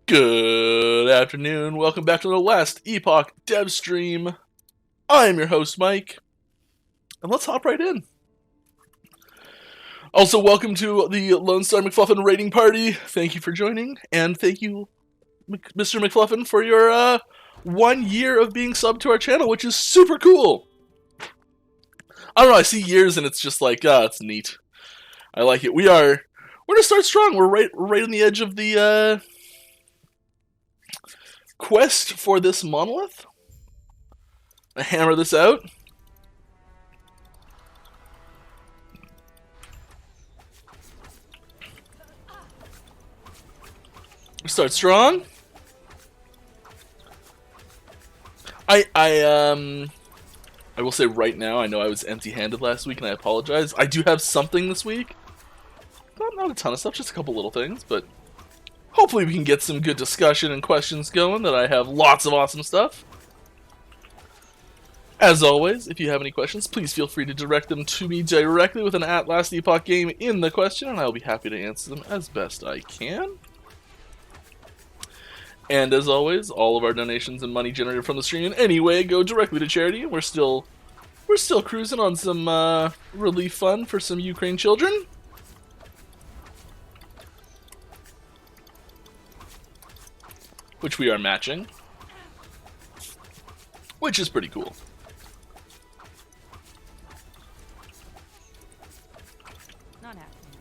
Good afternoon, welcome back to the Last Epoch dev stream. I'm your host, Mike, and let's hop right in. Also, welcome to the Lone Star McFluffin raiding party. Thank you for joining, and thank you, Mr. McFluffin, for your 1 year of being subbed to our channel, which is super cool. I don't know, I see years and it's just like, it's neat. I like it. We're gonna start strong. We're right on the edge of the quest for this monolith. I hammer this out. We start strong. I will say right now, I know I was empty-handed last week, and I apologize. I do have something this week. Not a ton of stuff, just a couple little things, but hopefully we can get some good discussion and questions going, that I have lots of awesome stuff. As always, if you have any questions, please feel free to direct them to me directly with an @Last Epoch game in the question, and I'll be happy to answer them as best I can. And as always, all of our donations and money generated from the stream in any way go directly to charity. We're still cruising on some relief fund for some Ukraine children. Which we are matching. Which is pretty cool. Not happening.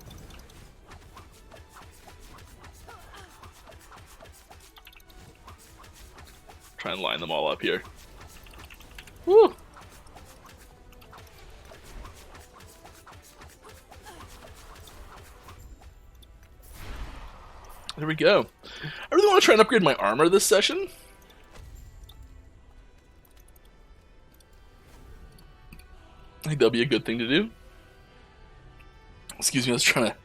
Try and line them all up here. Woo! There we go. I really want to try and upgrade my armor this session. I think that'll be a good thing to do. Excuse me, I was trying to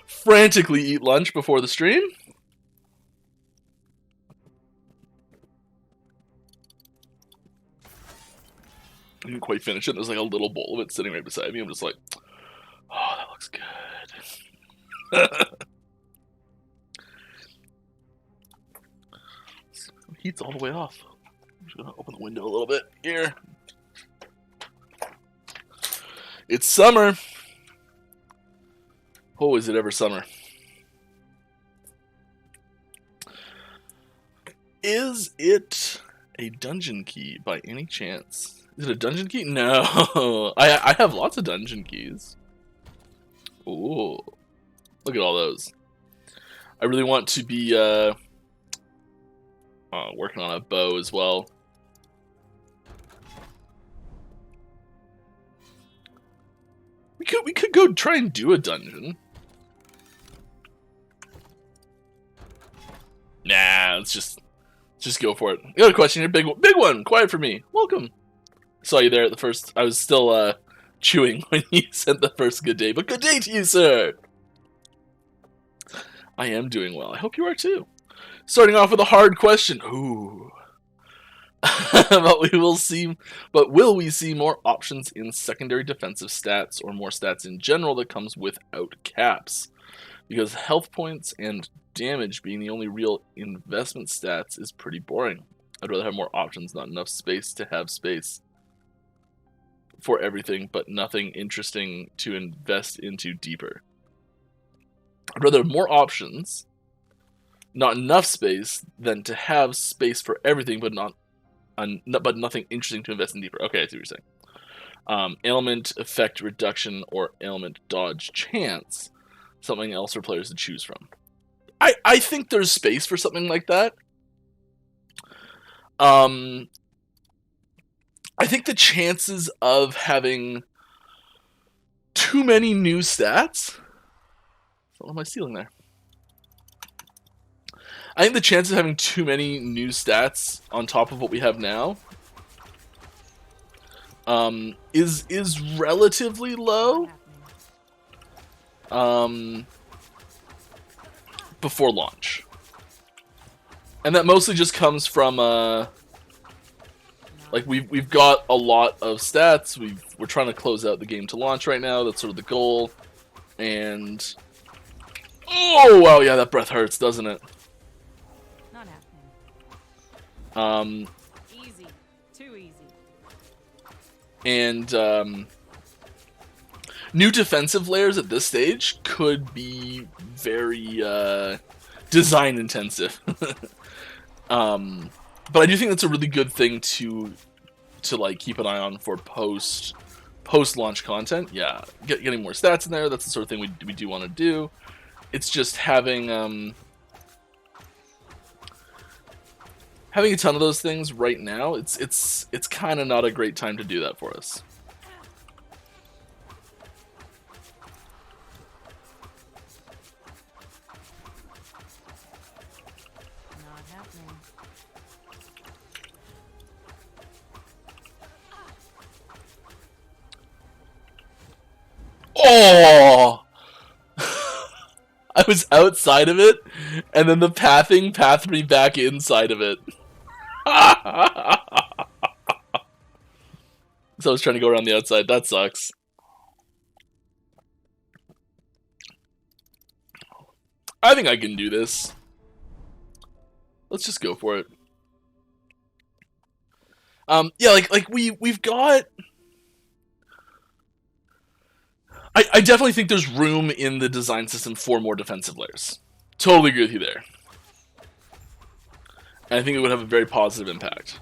frantically eat lunch before the stream. I didn't quite finish it. There's like a little bowl of it sitting right beside me. I'm just like, oh, that looks good. Heat's all the way off. I'm just gonna open the window a little bit here. It's summer. Oh, is it ever summer? Is it a dungeon key by any chance? Is it a dungeon key? No. I have lots of dungeon keys. Ooh. Look at all those. I really want to be working on a bow as well. We could go try and do a dungeon. Nah, let's just go for it. I got a question here, big one. Quiet for me. Welcome. Saw you there at the first. I was still chewing when you sent the first good day, but good day to you, sir. I am doing well. I hope you are too. Starting off with a hard question. Ooh. But will we see more options in secondary defensive stats, or more stats in general that comes without caps? Because health points and damage being the only real investment stats is pretty boring. I'd rather have more options, not enough space to have space for everything, but nothing interesting to invest into deeper. I'd rather have more options, not enough space, than to have space for everything, but nothing interesting to invest in deeper. Okay, I see what you're saying. Ailment effect reduction or ailment dodge chance. Something else for players to choose from. I think there's space for something like that. I think the chances of having too many new stats... What am I stealing there? I think the chance of having too many new stats on top of what we have now is relatively low before launch. And that mostly just comes from like we've got a lot of stats. We're trying to close out the game to launch right now. That's sort of the goal. And oh wow, yeah, that breath hurts, doesn't it? Not Easy. Too easy. And new defensive layers at this stage could be very design intensive. But I do think that's a really good thing to like keep an eye on for post launch content. Yeah, getting more stats in there. That's the sort of thing we do want to do. It's just having a ton of those things right now. It's kind of not a great time to do that for us. Not happening. Oh! I was outside of it, and then the pathing pathed me back inside of it. So I was trying to go around the outside. That sucks. I think I can do this. Let's just go for it. Yeah, like we've got. I definitely think there's room in the design system for more defensive layers. Totally agree with you there. And I think it would have a very positive impact.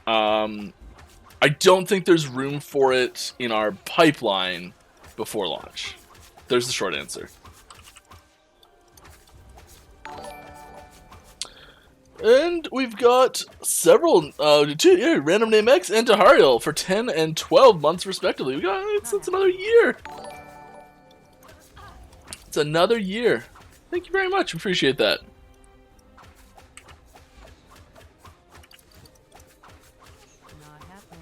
I don't think there's room for it in our pipeline before launch. There's the short answer. And we've got several, Random Name X and Tahariel for 10 and 12 months respectively. We got, it's another year. It's another year. Thank you very much. Appreciate that. Not happening.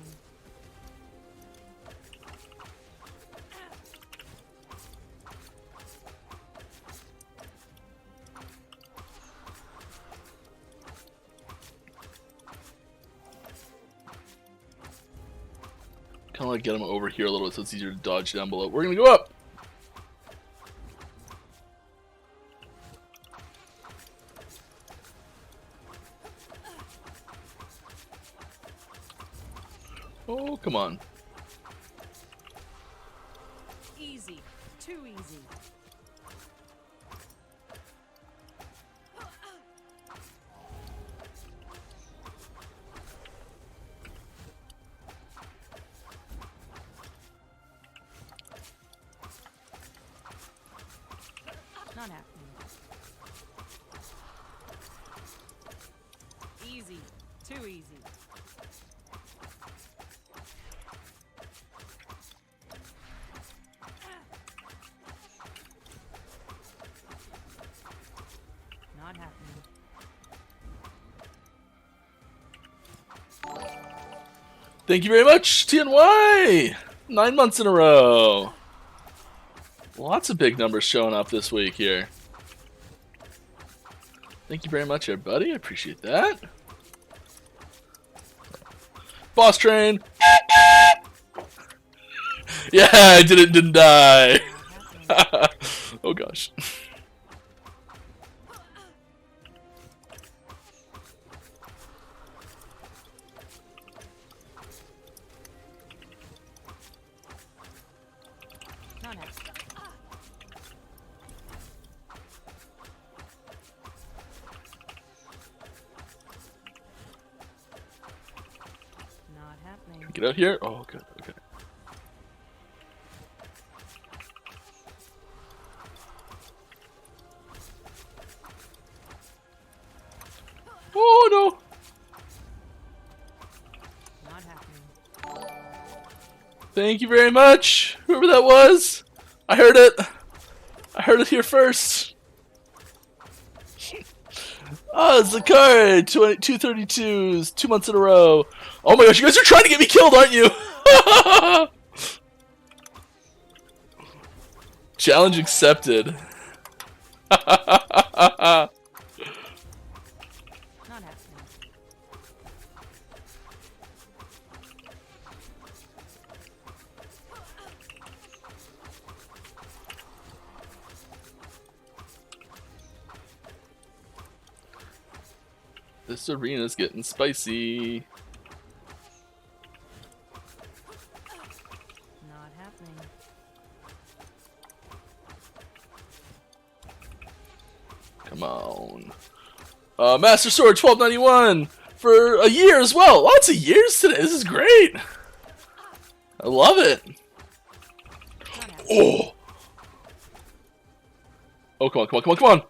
Kind of like get him over here a little bit so it's easier to dodge down below. We're going to go up. Oh, come on. Easy. Too easy. Not happening. Easy. Too easy. Not happening. Thank you very much, TNY! 9 months in a row. Lots of big numbers showing up this week here. Thank you very much, everybody. I appreciate that. Boss train. Yeah, I didn't die. Oh gosh. Not happening. Not happening. Get out here. Oh, good. Okay. Oh no. Not happening. Thank you very much, whoever that was. I heard it. I heard it here first. Ah, Zakari, 232s, 2 months in a row. Oh my gosh, you guys are trying to get me killed, aren't you? Challenge accepted. Not happening. This arena's getting spicy. Not happening. Come on. Master Sword 1291 for a year as well. Lots of years today. This is great. I love it. Not happening. Oh. Oh, come on, come on, come on, come on.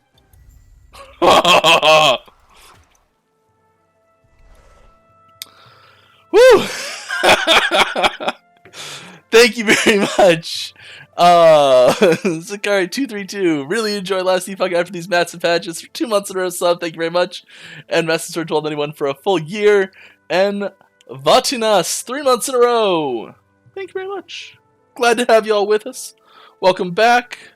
Woo! Thank you very much. Zakari232. Really enjoy Last Epoch after these massive patches for 2 months in a row sub. Thank you very much. And Master Sword 1291 for a full year. And Vatinas, 3 months in a row. Thank you very much. Glad to have you all with us. Welcome back.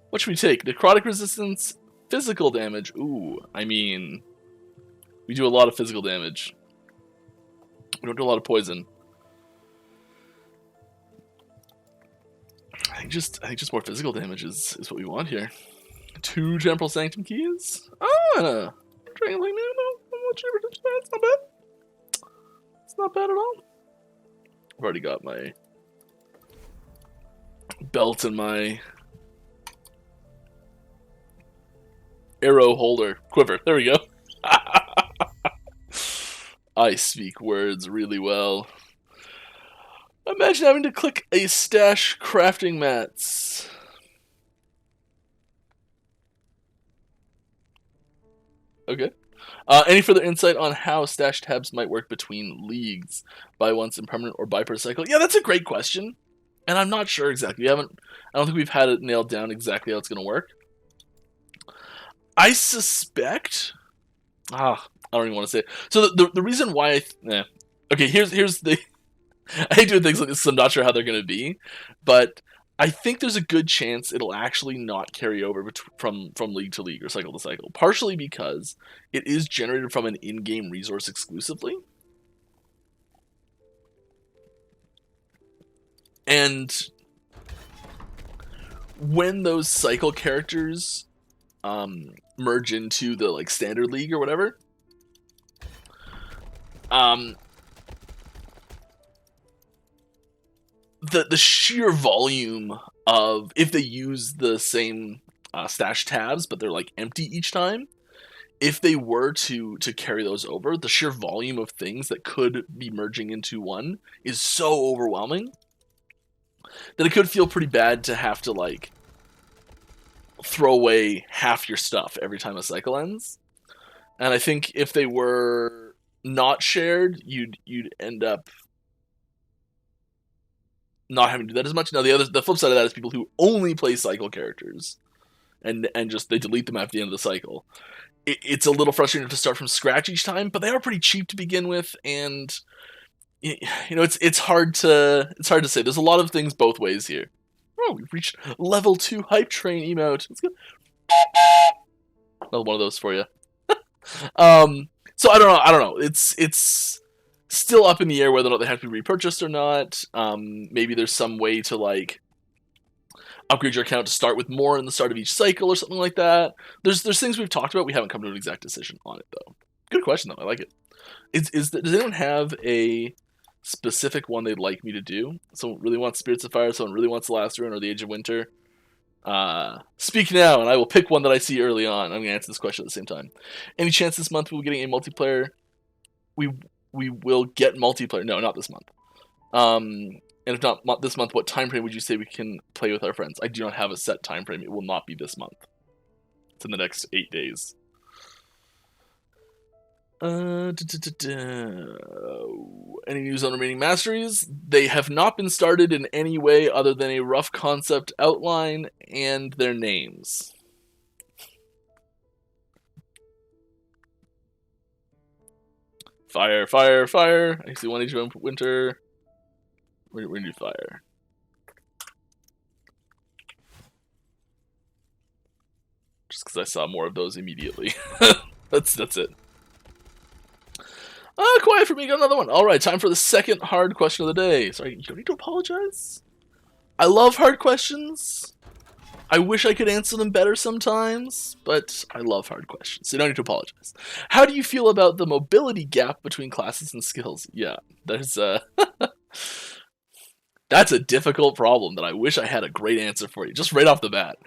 What should we take? Necrotic resistance, physical damage. Ooh, I mean, we do a lot of physical damage. We don't do a lot of poison. I think just more physical damage is what we want here. 2 Temporal Sanctum keys. Oh, and a Dragon Link Nano. It's not bad. It's not bad at all. I've already got my belt and my arrow holder quiver. There we go. I speak words really well. Imagine having to click a stash crafting mats. Okay. Any further insight on how stash tabs might work between leagues? Buy once impermanent or buy per cycle? Yeah, that's a great question. And I'm not sure exactly. I don't think we've had it nailed down exactly how it's going to work. I suspect... I don't even want to say it. So the reason why okay, here's the... I hate doing things like this because I'm not sure how they're going to be. But I think there's a good chance it'll actually not carry over from league to league or cycle to cycle. Partially because it is generated from an in-game resource exclusively. And when those cycle characters merge into the like standard league or whatever, the sheer volume of, if they use the same stash tabs but they're like empty each time, if they were to carry those over, the sheer volume of things that could be merging into one is so overwhelming that it could feel pretty bad to have to like throw away half your stuff every time a cycle ends. And I think if they were not shared, you'd end up not having to do that as much. Now the flip side of that is people who only play cycle characters and just they delete them at the end of the cycle. It's a little frustrating to start from scratch each time, but they are pretty cheap to begin with, and you know it's hard to say. There's a lot of things both ways here. Oh, we've reached level 2 hype train emote. Let's go. Another one of those for you. So I don't know. It's still up in the air whether or not they have to be repurchased or not. Maybe there's some way to like upgrade your account to start with more in the start of each cycle or something like that. There's things we've talked about. We haven't come to an exact decision on it though. Good question though. I like it. Does anyone have a specific one they'd like me to do? Someone really wants Spirits of Fire. Someone really wants The Last Ruin or The Age of Winter. Speak now, and I will pick one that I see early on. I'm going to answer this question at the same time. Any chance this month we'll be getting a multiplayer? We will get multiplayer. No, not this month. And if not this month, what time frame would you say we can play with our friends? I do not have a set time frame. It will not be this month. It's in the next 8 days. Any news on remaining Masteries? They have not been started in any way other than a rough concept outline and their names. Fire, fire, fire. I see one Age of Winter. We're gonna do fire. Just because I saw more of those immediately. That's it. Quiet for me, got another one. Alright, time for the second hard question of the day. Sorry, you don't need to apologize. I love hard questions. I wish I could answer them better sometimes, but I love hard questions, so you don't need to apologize. How do you feel about the mobility gap between classes and skills? Yeah, there's that's a difficult problem that I wish I had a great answer for you, just right off the bat.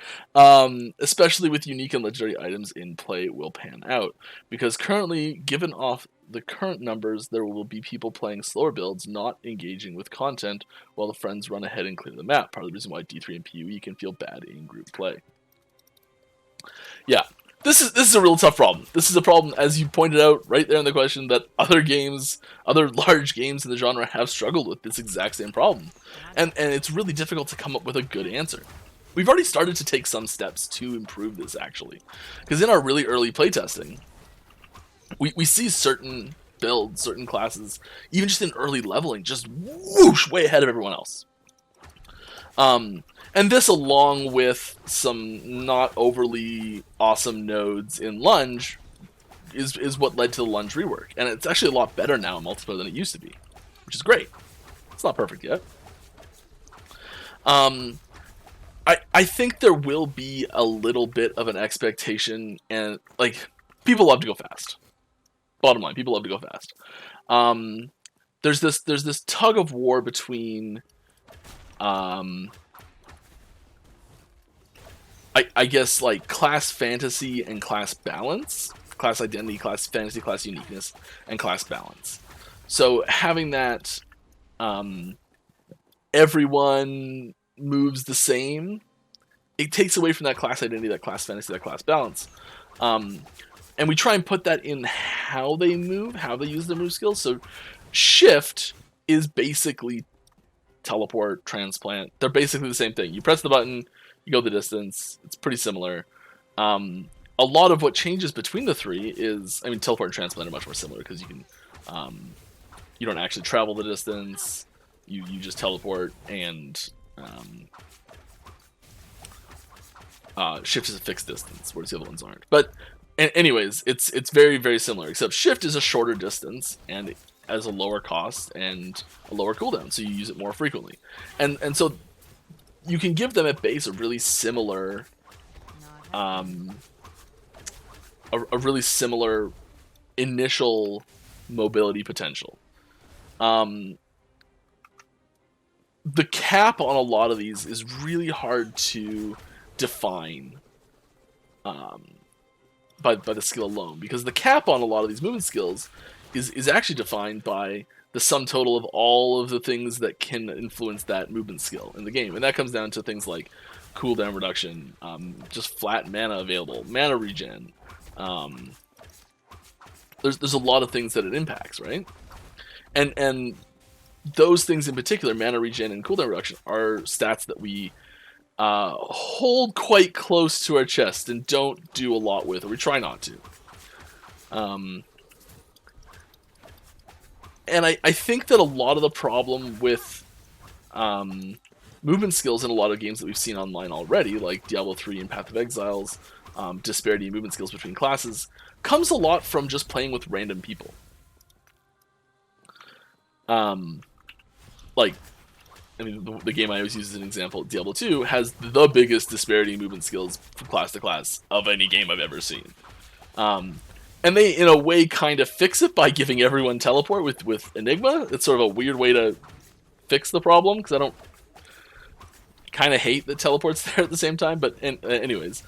Especially with unique and legendary items in play will pan out. Because currently, given off the current numbers, there will be people playing slower builds, not engaging with content, while the friends run ahead and clear the map. Part of the reason why D3 and PoE can feel bad in group play. Yeah, this is a real tough problem. This is a problem, as you pointed out right there in the question, that other large games in the genre have struggled with this exact same problem. And it's really difficult to come up with a good answer. We've already started to take some steps to improve this, actually. Because in our really early playtesting, we see certain builds, certain classes, even just in early leveling, just whoosh, way ahead of everyone else. And this, along with some not overly awesome nodes in Lunge, is what led to the Lunge rework. And it's actually a lot better now in multiplayer than it used to be, which is great. It's not perfect yet. I think there will be a little bit of an expectation, and like, people love to go fast. Bottom line, people love to go fast. There's this tug of war between I guess, like, class fantasy and class balance, class identity, class fantasy, class uniqueness, and class balance. So having that everyone moves the same, it takes away from that class identity, that class fantasy, that class balance. And we try and put that in how they move, how they use their move skills. So shift is basically teleport, transplant. They're basically the same thing. You press the button, you go the distance. It's pretty similar. A lot of what changes between the three is, I mean, teleport and transplant are much more similar because you can, you don't actually travel the distance. You just teleport, and shift is a fixed distance, whereas the other ones aren't. But anyways, it's very, very similar, except shift is a shorter distance and has a lower cost and a lower cooldown, so you use it more frequently. And so you can give them at base a really similar a really similar initial mobility potential. The cap on a lot of these is really hard to define by the skill alone, because the cap on a lot of these movement skills is actually defined by the sum total of all of the things that can influence that movement skill in the game. And that comes down to things like cooldown reduction, just flat mana available, mana regen. There's a lot of things that it impacts, right? And those things in particular, mana regen and cooldown reduction, are stats that we hold quite close to our chest and don't do a lot with, or we try not to. And I think that a lot of the problem with movement skills in a lot of games that we've seen online already, like Diablo 3 and Path of Exiles, disparity in movement skills between classes, comes a lot from just playing with random people. Like, I mean, the game I always use as an example, Diablo 2, has the biggest disparity in movement skills from class to class of any game I've ever seen. And they, in a way, kind of fix it by giving everyone teleport with Enigma. It's sort of a weird way to fix the problem, because I don't kind of hate that teleport's there at the same time. But anyways,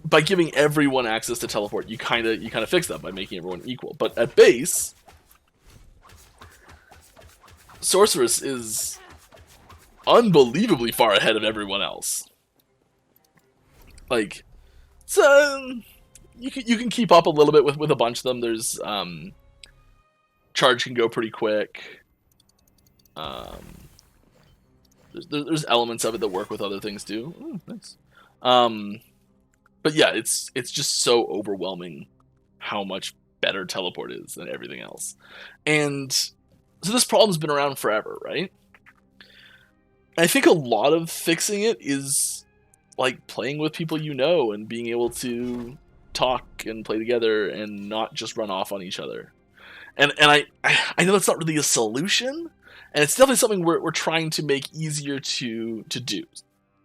by giving everyone access to teleport, you kind of fix that by making everyone equal. But at base, Sorceress is unbelievably far ahead of everyone else. Like, so you can keep up a little bit with a bunch of them. There's charge can go pretty quick. There's elements of it that work with other things too. Ooh, nice. But yeah, it's just so overwhelming how much better teleport is than everything else. And so this problem's been around forever, right? I think a lot of fixing it is like playing with people you know and being able to talk and play together and not just run off on each other. And I know that's not really a solution, And it's definitely something we're trying to make easier to do,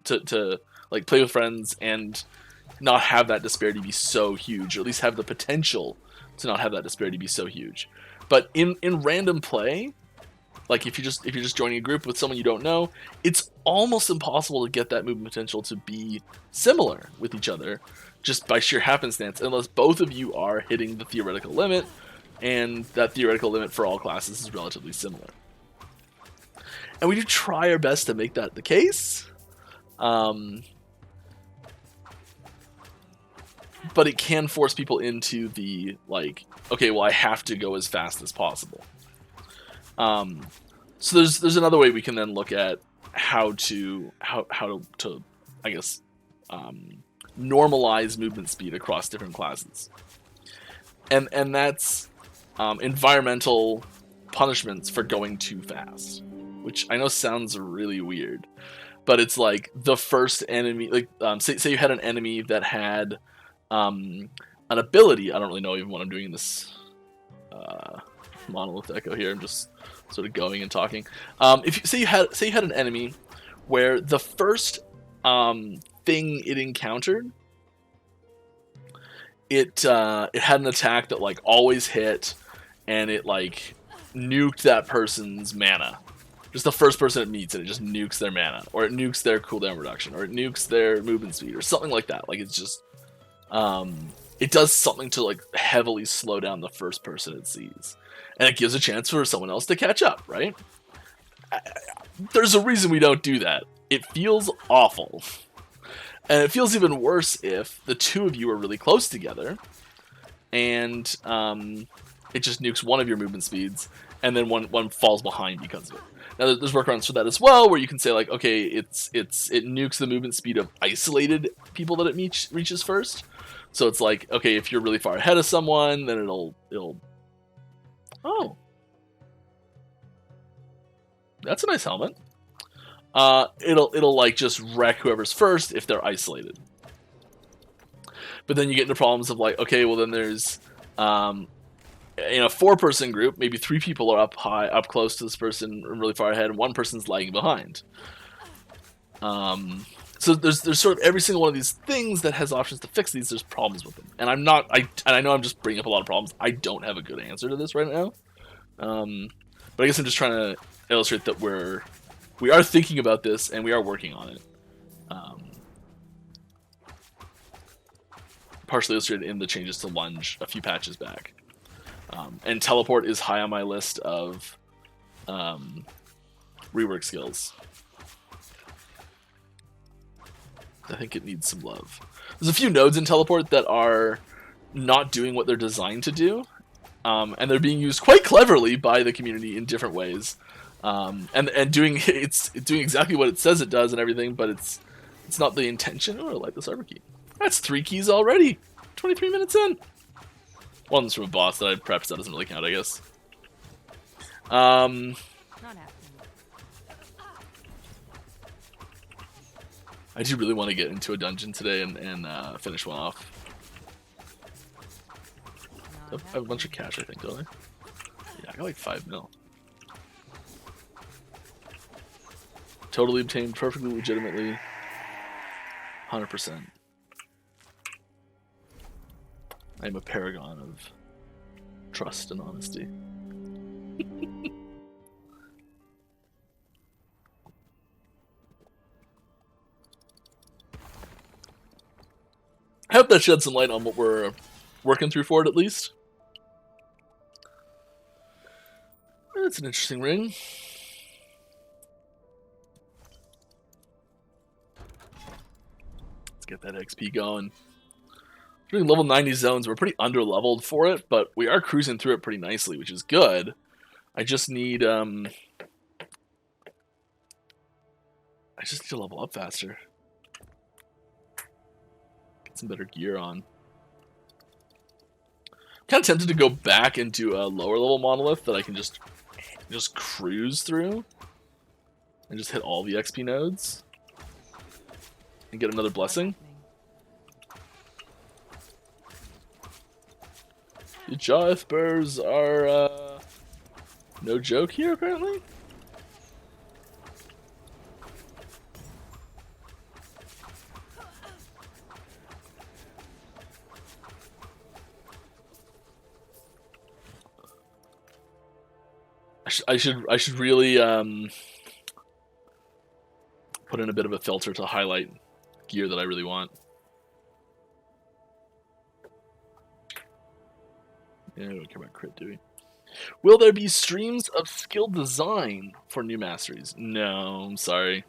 to like play with friends and not have that disparity be so huge, or at least have the potential to not have that disparity be so huge. But in random play, like if you're just joining a group with someone you don't know, it's almost impossible to get that movement potential to be similar with each other, just by sheer happenstance, unless both of you are hitting the theoretical limit, and that theoretical limit for all classes is relatively similar. And we do try our best to make that the case. But it can force people into the, like, okay, well, I have to go as fast as possible. So there's another way we can then look at how to I guess normalize movement speed across different classes, and that's environmental punishments for going too fast, which I know sounds really weird, but it's like the first enemy, like say you had an enemy that had an ability. I don't really know even what I'm doing in this monolith echo here. I'm just sort of going and talking. If you say you had an enemy where the first thing it encountered, it had an attack that like always hit, and it like nuked that person's mana. Just the first person it meets, and it just nukes their mana, or it nukes their cooldown reduction, or it nukes their movement speed, or something like that. Like it's just it does something to like heavily slow down the first person it sees, and it gives a chance for someone else to catch up, right? There's a reason we don't do that. It feels awful. And it feels even worse if the two of you are really close together, and it just nukes one of your movement speeds, and then one falls behind because of it. Now, there's workarounds for that as well, where you can say like, okay, it nukes the movement speed of isolated people that it reaches first. So it's like, okay, if you're really far ahead of someone, then it'll oh, that's a nice helmet. It'll like just wreck whoever's first if they're isolated. But then you get into problems of like, okay, well then there's in a 4-person group, maybe 3 people are up close to this person, really far ahead, and 1 person's lagging behind. So there's sort of every single one of these things that has options to fix these. There's problems with them, and I know I'm just bringing up a lot of problems. I don't have a good answer to this right now, but I guess I'm just trying to illustrate that we are thinking about this and we are working on it. Partially illustrated in the changes to lunge a few patches back, and teleport is high on my list of rework skills. I think it needs some love. There's a few nodes in teleport that are not doing what they're designed to do, and they're being used quite cleverly by the community in different ways, and doing exactly what it says it does and everything, but it's not the intention. Oh, I like this arbor key. That's 3 keys already. 23 minutes in. One's from a boss that I prepped, so that doesn't really count, I guess. Not happening. I do really want to get into a dungeon today and finish one off. I have a bunch of cash, I think, don't I? Yeah, I got like 5 mil. Totally obtained, perfectly legitimately. 100%. I am a paragon of trust and honesty. I hope that sheds some light on what we're working through for it, at least. That's an interesting ring. Let's get that XP going. We're doing level 90 zones. We're pretty under-leveled for it, but we are cruising through it pretty nicely, which is good. I just need to level up faster. Get some better gear on. I'm kind of tempted to go back into a lower level monolith that I can just cruise through and just hit all the XP nodes and get another blessing. The jaw bears are no joke here, apparently. should really put in a bit of a filter to highlight gear that I really want. Yeah, we don't care about crit, do we? Will there be streams of skill design for new masteries? No, I'm sorry.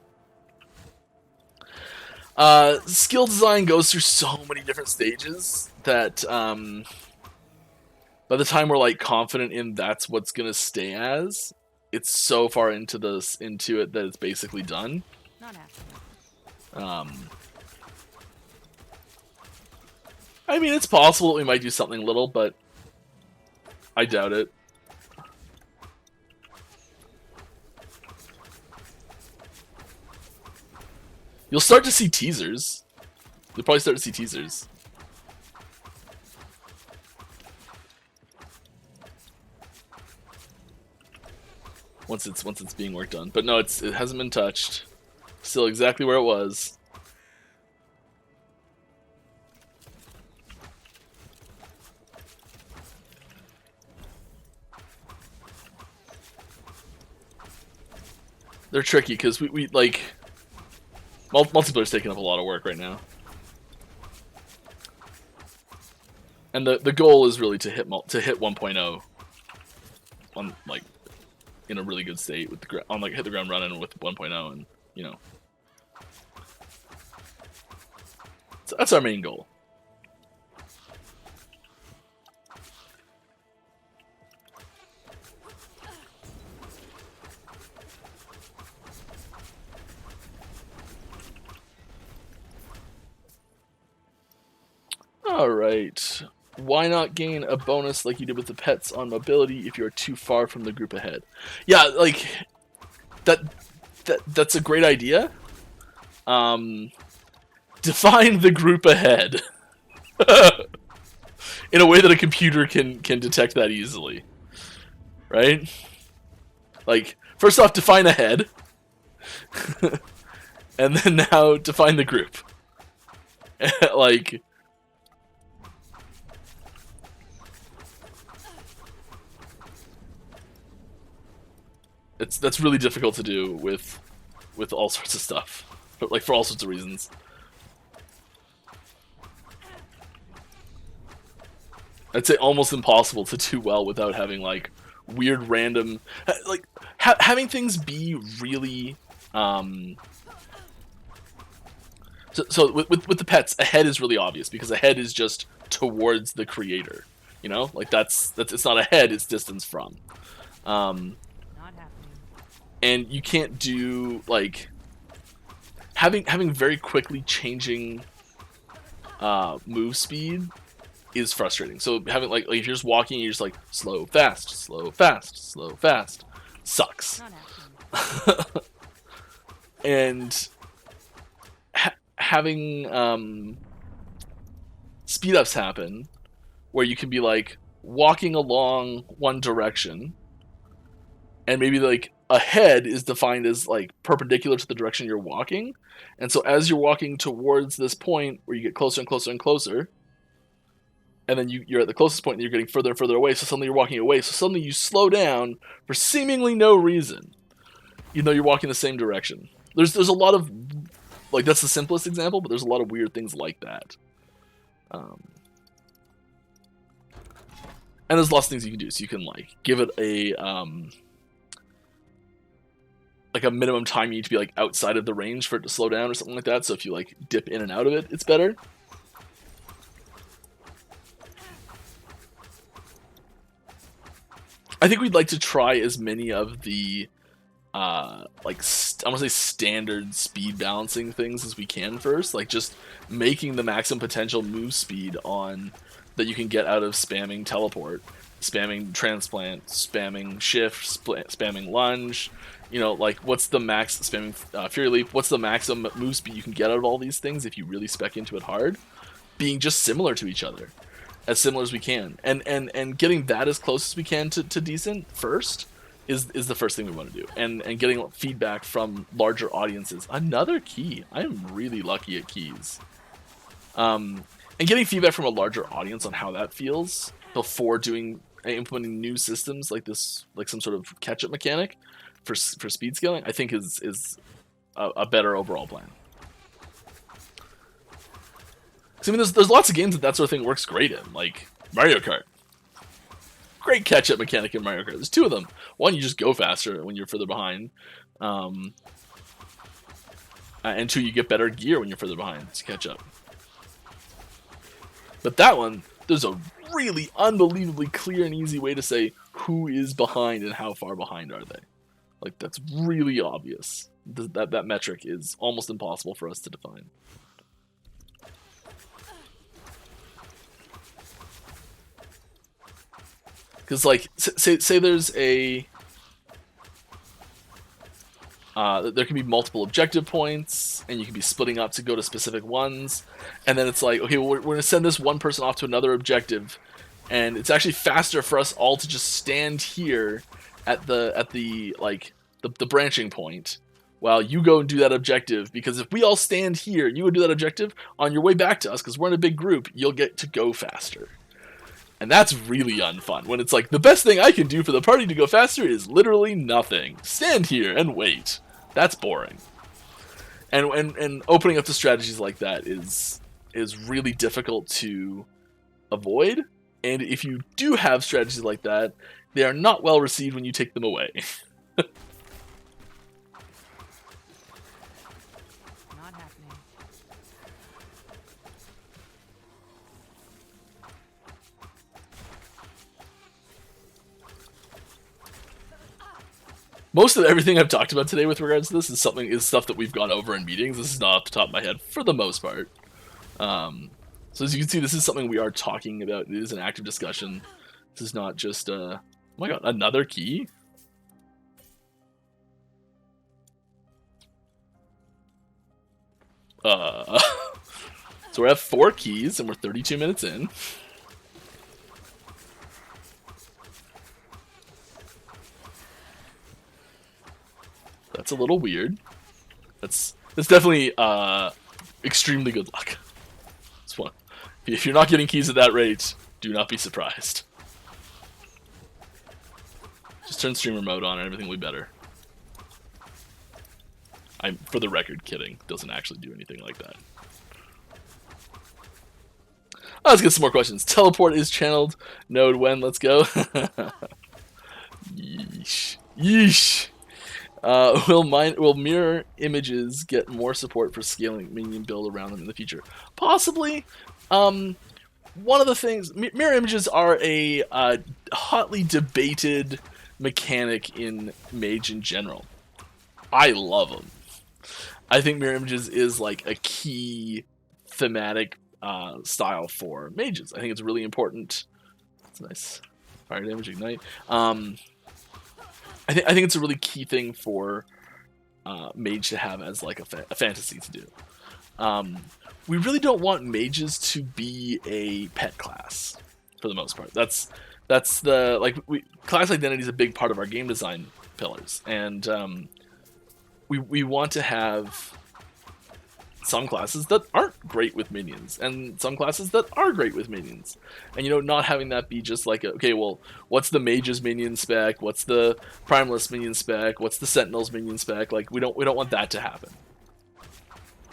Skill design goes through so many different stages that by the time we're like confident in that's what's gonna stay as, it's so far into it that it's basically done. Not happening. I mean, it's possible that we might do something little, but I doubt it. You'll start to see teasers. You'll probably start to see teasers. Once it's being worked on. But no, it hasn't been touched. Still exactly where it was. They're tricky because we like multiplayer's taking up a lot of work right now. And the goal is really to hit 1.0 on like in a really good state with the hit the ground running with 1.0, and you know, so that's our main goal. All right. Why not gain a bonus like you did with the pets on mobility if you're too far from the group ahead? Yeah, like that's a great idea. Define the group ahead in a way that a computer can detect that easily, right? Like, first off, define ahead, and then now define the group. Like, that's really difficult to do with all sorts of stuff, but like for all sorts of reasons. I'd say almost impossible to do well without having like weird random, like having things be really. So with the pets, ahead is really obvious because ahead is just towards the creator. You know, like that's it's not ahead; it's distance from. Not happening. And you can't do like having very quickly changing move speed is frustrating. So having like if you're just walking, you're just like slow, fast, slow, fast, slow, fast, sucks. Not happening. And having speed ups happen where you can be like walking along one direction, and maybe like ahead is defined as like perpendicular to the direction you're walking, and so as you're walking towards this point where you get closer and closer and closer, and then you're at the closest point and you're getting further and further away, so suddenly you're walking away, so suddenly you slow down for seemingly no reason, even though you're walking the same direction. There's a lot of, like, that's the simplest example, but there's a lot of weird things like that. And there's lots of things you can do. So you can like give it a like a minimum time you need to be like outside of the range for it to slow down or something like that. So if you like dip in and out of it, it's better. I think we'd like to try as many of the like I want to say standard speed balancing things as we can first, like just making the maximum potential move speed on that you can get out of spamming teleport, spamming transplant, spamming shift, spamming lunge. You know, like what's the max spamming Fury Leap? What's the maximum move speed you can get out of all these things if you really spec into it hard? Being just similar to each other, as similar as we can, and getting that as close as we can to decent first is the first thing we want to do, and getting feedback from larger audiences. Another key. I am really lucky at keys. And getting feedback from a larger audience on how that feels before doing implementing new systems like this, like some sort of catch-up mechanic for speed scaling, I think is a better overall plan. I mean, there's lots of games that sort of thing works great in, like Mario Kart. Great catch-up mechanic in Mario Kart. There's two of them. One, you just go faster when you're further behind. And two, you get better gear when you're further behind to catch up. But that one, there's a really unbelievably clear and easy way to say who is behind and how far behind are they. Like, that's really obvious. That metric is almost impossible for us to define. Because, like, say there's a... there can be multiple objective points, and you can be splitting up to go to specific ones. And then it's like, okay, well, we're going to send this one person off to another objective, and it's actually faster for us all to just stand here at the branching point while you go and do that objective. Because if we all stand here, you would do that objective on your way back to us, because we're in a big group, you'll get to go faster. And that's really unfun, when it's like, the best thing I can do for the party to go faster is literally nothing. Stand here and wait. That's boring. And opening up to strategies like that is really difficult to avoid. And if you do have strategies like that, they are not well received when you take them away. Most of everything I've talked about today with regards to this is stuff that we've gone over in meetings. This is not off the top of my head for the most part. So as you can see, this is something we are talking about. It is an active discussion. This is not just, oh my god, another key? So we have 4 keys, and we're 32 minutes in. That's a little weird. That's definitely extremely good luck. That's one. If you're not getting keys at that rate, do not be surprised. Just turn streamer mode on and everything will be better. I'm, for the record, kidding. Doesn't actually do anything like that. Let's get some more questions. Teleport is channeled. Node when? Let's go. Yeesh. Yeesh. Will mirror images get more support for scaling minion build around them in the future? Possibly. One of the things, mirror images are a hotly debated mechanic in Mage in general. I love them. I think mirror images is like a key thematic style for mages. I think it's really important. It's nice. Fire damage ignite. I think it's a really key thing for mage to have as like a fantasy to do. We really don't want mages to be a pet class for the most part. That's the class identity is a big part of our game design pillars, and we want to have some classes that aren't great with minions, and some classes that are great with minions. And, you know, not having that be just like, okay, well, what's the mage's minion spec? What's the primalist minion spec? What's the sentinel's minion spec? Like, we don't want that to happen.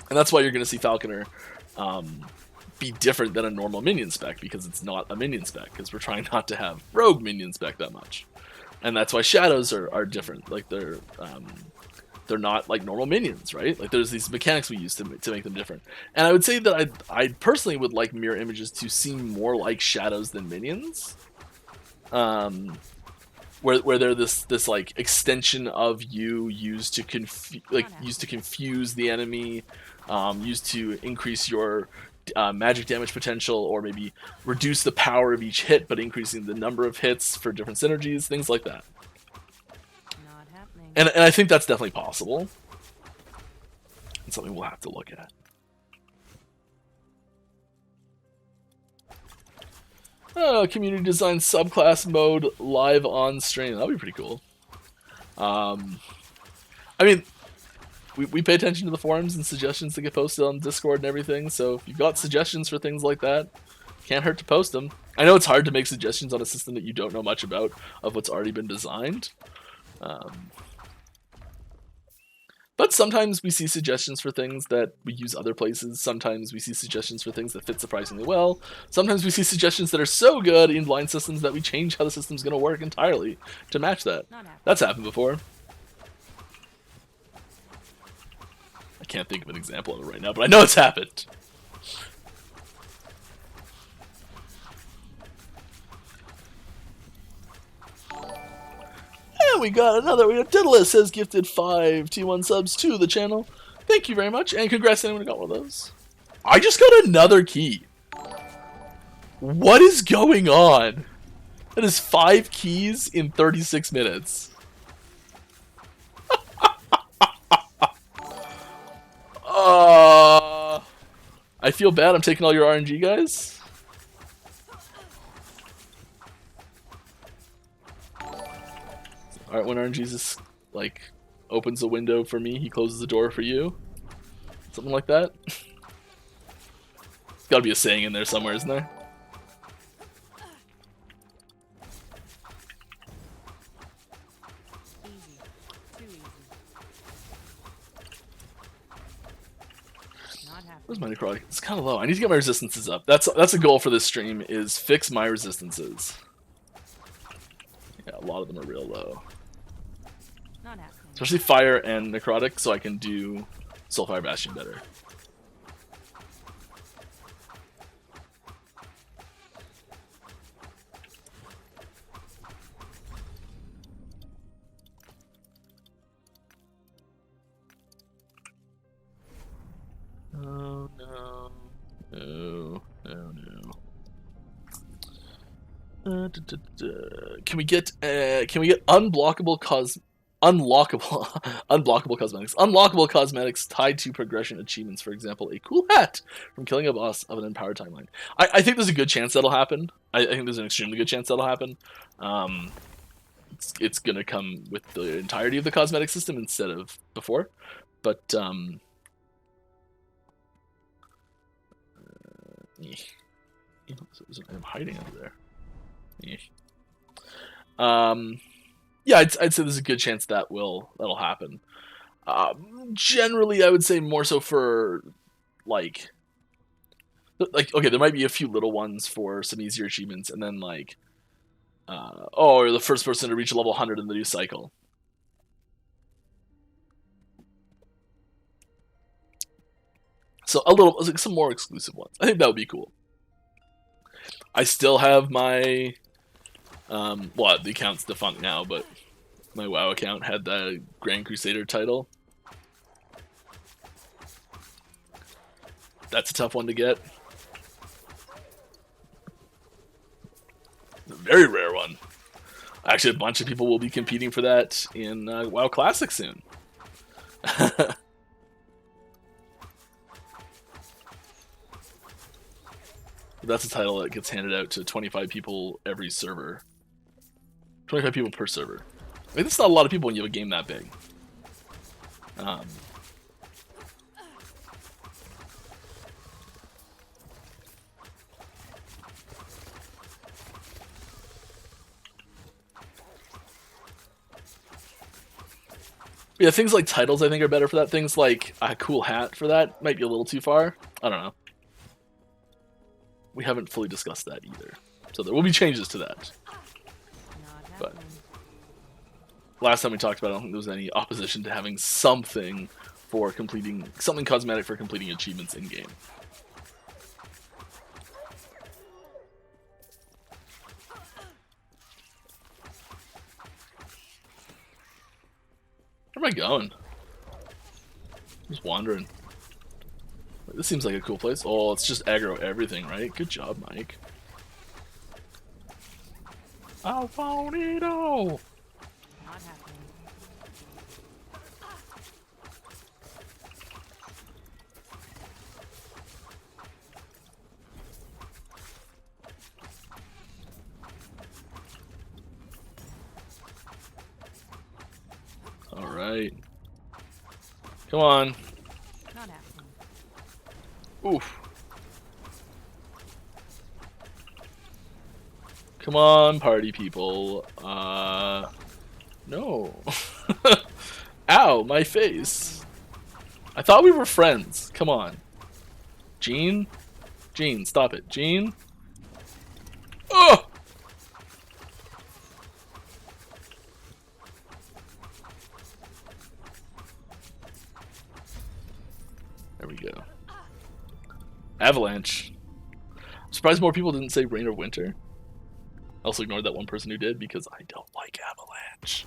And that's why you're going to see Falconer be different than a normal minion spec, because it's not a minion spec, because we're trying not to have rogue minion spec that much. And that's why shadows are different. Like, they're not like normal minions, right? Like, there's these mechanics we use to make them different. And I would say that I personally would like mirror images to seem more like shadows than minions, where they're this like extension of you used to confuse the enemy, used to increase your magic damage potential, or maybe reduce the power of each hit, but increasing the number of hits for different synergies, things like that. And I think that's definitely possible. It's something we'll have to look at. Community design subclass mode live on stream. That'll be pretty cool. I mean, we pay attention to the forums and suggestions that get posted on Discord and everything, so if you've got suggestions for things like that, Can't hurt to post them. I know it's hard to make suggestions on a system that you don't know much about of what's already been designed. But sometimes we see suggestions for things that we use other places. Sometimes we see suggestions for things that fit surprisingly well. Sometimes we see suggestions that are so good in blind systems that we change how the system's going to work entirely to match that. That's happened before. I can't think of an example of it right now, but I know it's happened. And we got Daedalus has gifted 5 T1 subs to the channel. Thank you very much, and congrats to anyone who got one of those. I just got another key. What is going on? That is 5 keys in 36 minutes. I feel bad I'm taking all your RNG, guys. Alright, when RNG's like opens a window for me, he closes the door for you. Something like that. Gotta be a saying in there somewhere, isn't there? Easy. Too easy. Not happening. Where's my necrotic? It's kind of low. I need to get my resistances up. That's a goal for this stream, is fix my resistances. Yeah, a lot of them are real low. Not happening. Especially fire and necrotic, so I can do Soulfire Bastion better. Oh no. No. No, no. Can we get unblockable cosmetics. Unlockable cosmetics tied to progression achievements, for example, a cool hat from killing a boss of an empowered timeline. I think there's a good chance that'll happen. I think there's an extremely good chance that'll happen. It's gonna come with the entirety of the cosmetic system instead of before. But I'm hiding under there. Yeah, I'd say there's a good chance that'll happen. Generally, I would say more so for like okay, there might be a few little ones for some easier achievements, and then like oh, you're the first person to reach level 100 in the new cycle. So like some more exclusive ones. I think that would be cool. I still have my well, the account's defunct now, but my WoW account had the Grand Crusader title. That's a tough one to get. A very rare one. Actually, a bunch of people will be competing for that in WoW Classic soon. That's a title that gets handed out to 25 people every server. 25 people per server. I mean, that's not a lot of people when you have a game that big. Yeah, things like titles I think are better for that. Things like a cool hat for that might be a little too far. I don't know. We haven't fully discussed that either. So there will be changes to that. But last time we talked about it, I don't think there was any opposition to having something for completing, something cosmetic for completing achievements in game. Where am I going? Just wandering. This seems like a cool place. Oh, it's just aggro everything, right? Good job, Mike. I want it all. Not happening. All right. Come on. Not happening. Oof. Come on, party people. No. Ow, my face. I thought we were friends. Come on. Jean? Jean, stop it. Jean? Oh! There we go. Avalanche. I'm surprised more people didn't say rain or winter. I also ignored that one person who did because I don't like avalanche.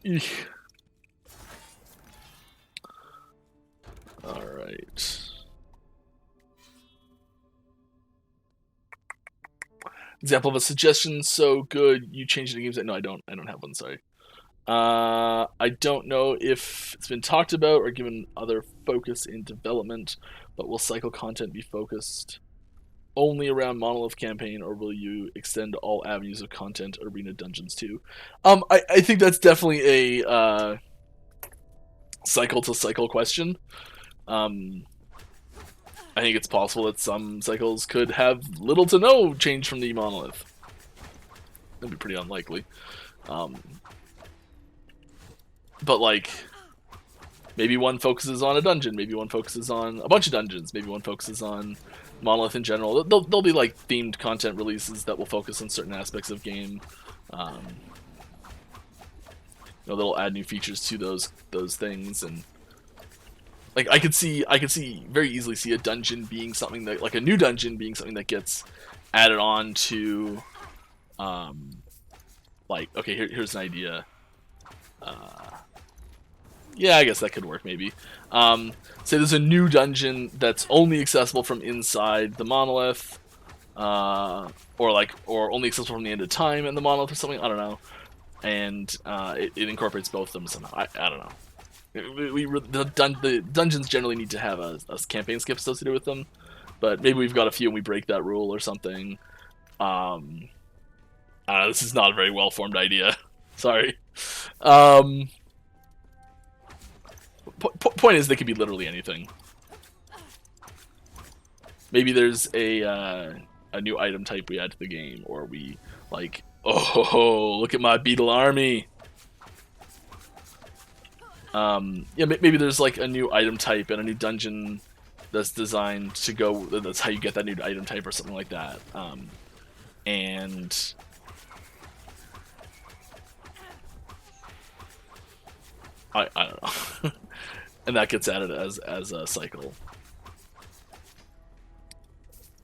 Eek. Alright. Example of a suggestion so good you change the games. No, I don't have one, sorry. I don't know if it's been talked about or given other focus in development, but will cycle content be focused only around Monolith campaign, or will you extend all avenues of content arena dungeons too? I think that's definitely a cycle to cycle question. I think it's possible that some cycles could have little to no change from the monolith. That'd be pretty unlikely. But like, maybe one focuses on a dungeon, maybe one focuses on a bunch of dungeons, maybe one focuses on monolith in general. There'll be like themed content releases that will focus on certain aspects of game. They'll add new features to those things, and like I could very easily see a dungeon being something that, like a new dungeon being something that gets added on to, like, okay, here's an idea. Yeah, I guess that could work maybe. Say there's a new dungeon that's only accessible from inside the monolith, or only accessible from the end of time in the monolith or something. I don't know, and it incorporates both of them somehow. I don't know. The dungeons generally need to have a campaign skip associated with them, but maybe we've got a few and we break that rule or something. This is not a very well formed idea. Sorry. Point is, they could be literally anything. Maybe there's a new item type we add to the game, or we like, oh, look at my beetle army. Yeah, maybe there's like a new item type and a new dungeon that's designed to go. That's how you get that new item type or something like that. And I don't know. And that gets added as a cycle.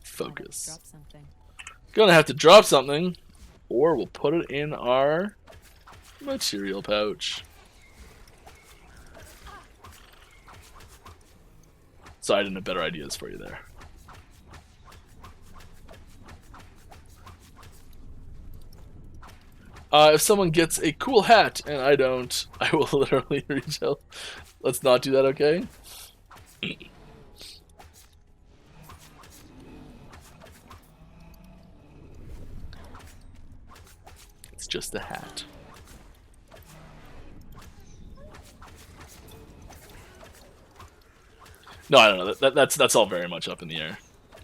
Focus. Drop something. Gonna have to drop something, or we'll put it in our material pouch. So I didn't have better ideas for you there. If someone gets a cool hat and I don't, I will literally reach out. Let's not do that, okay? It's just a hat. No, I don't know. That's all very much up in the air.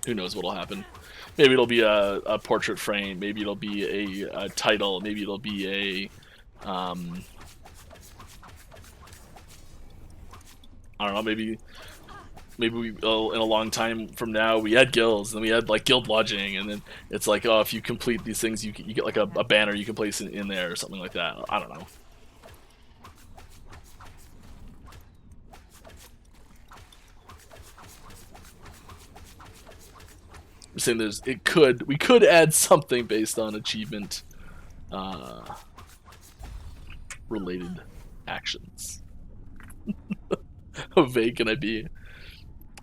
Who knows what'll happen? Maybe it'll be a portrait frame. Maybe it'll be a title. Maybe it'll be a I don't know. Maybe we in a long time from now we had guilds, and then we had like guild lodging, and then it's like, oh, if you complete these things, you get like a banner you can place in there or something like that. I don't know. I'm saying we could add something based on achievement related actions. How vague can I be?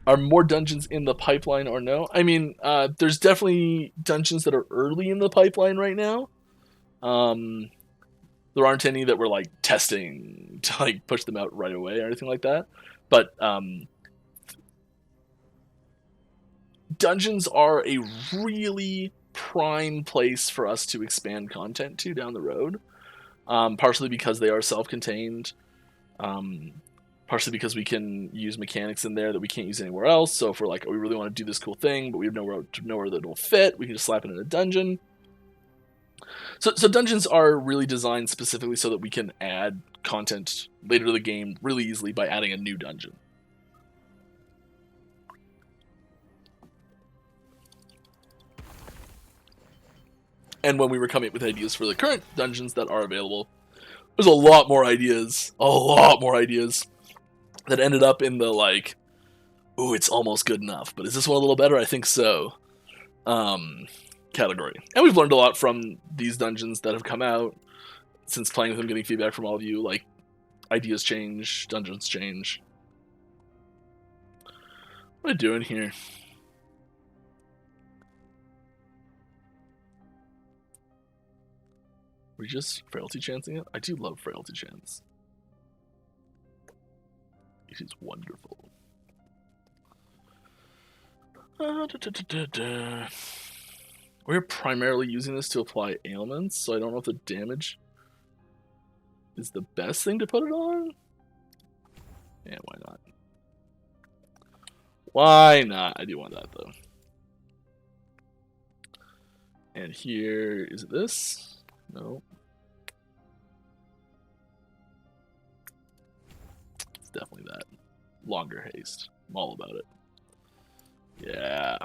Are more dungeons in the pipeline or no? I mean, there's definitely dungeons that are early in the pipeline right now. There aren't any that we're like testing to like push them out right away or anything like that. But dungeons are a really prime place for us to expand content to down the road. Partially because they are self-contained. Partially because we can use mechanics in there that we can't use anywhere else. So if we're like, oh, we really want to do this cool thing, but we have nowhere that it'll fit, we can just slap it in a dungeon. So dungeons are really designed specifically so that we can add content later to the game really easily by adding a new dungeon. And when we were coming up with ideas for the current dungeons that are available, there's a lot more ideas that ended up in the like, ooh, it's almost good enough, but is this one a little better? I think so. Category. And we've learned a lot from these dungeons that have come out since playing with them, getting feedback from all of you. Like, ideas change, dungeons change. What am I doing here? We're just frailty chancing it? I do love frailty chance. It is wonderful. We're primarily using this to apply ailments, so I don't know if the damage is the best thing to put it on. Yeah, why not? Why not? I do want that, though. And here, is it this? No. It's definitely that. Longer haste. I'm all about it. Yeah.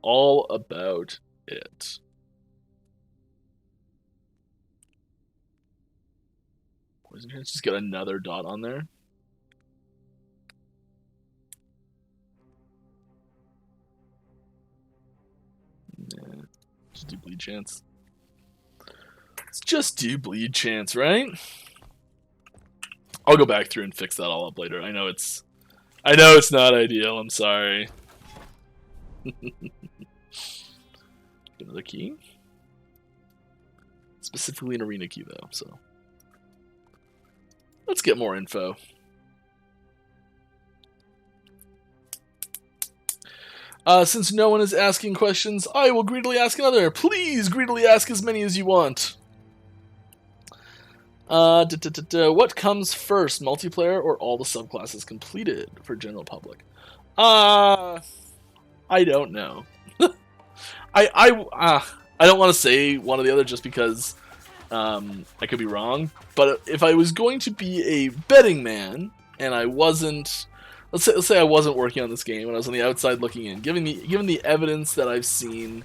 All about it. Poison chance, just get another dot on there. Yeah, just do bleed chance. Let's just do bleed chance, right? I'll go back through and fix that all up later. I know it's not ideal, I'm sorry. Another key. Specifically an arena key though, so let's get more info. Since no one is asking questions, I will greedily ask another. Please greedily ask as many as you want. What comes first, multiplayer or all the subclasses completed for general public? I don't know. I don't want to say one or the other just because I could be wrong. But if I was going to be a betting man and I wasn't, let's say I wasn't working on this game and I was on the outside looking in, given the evidence that I've seen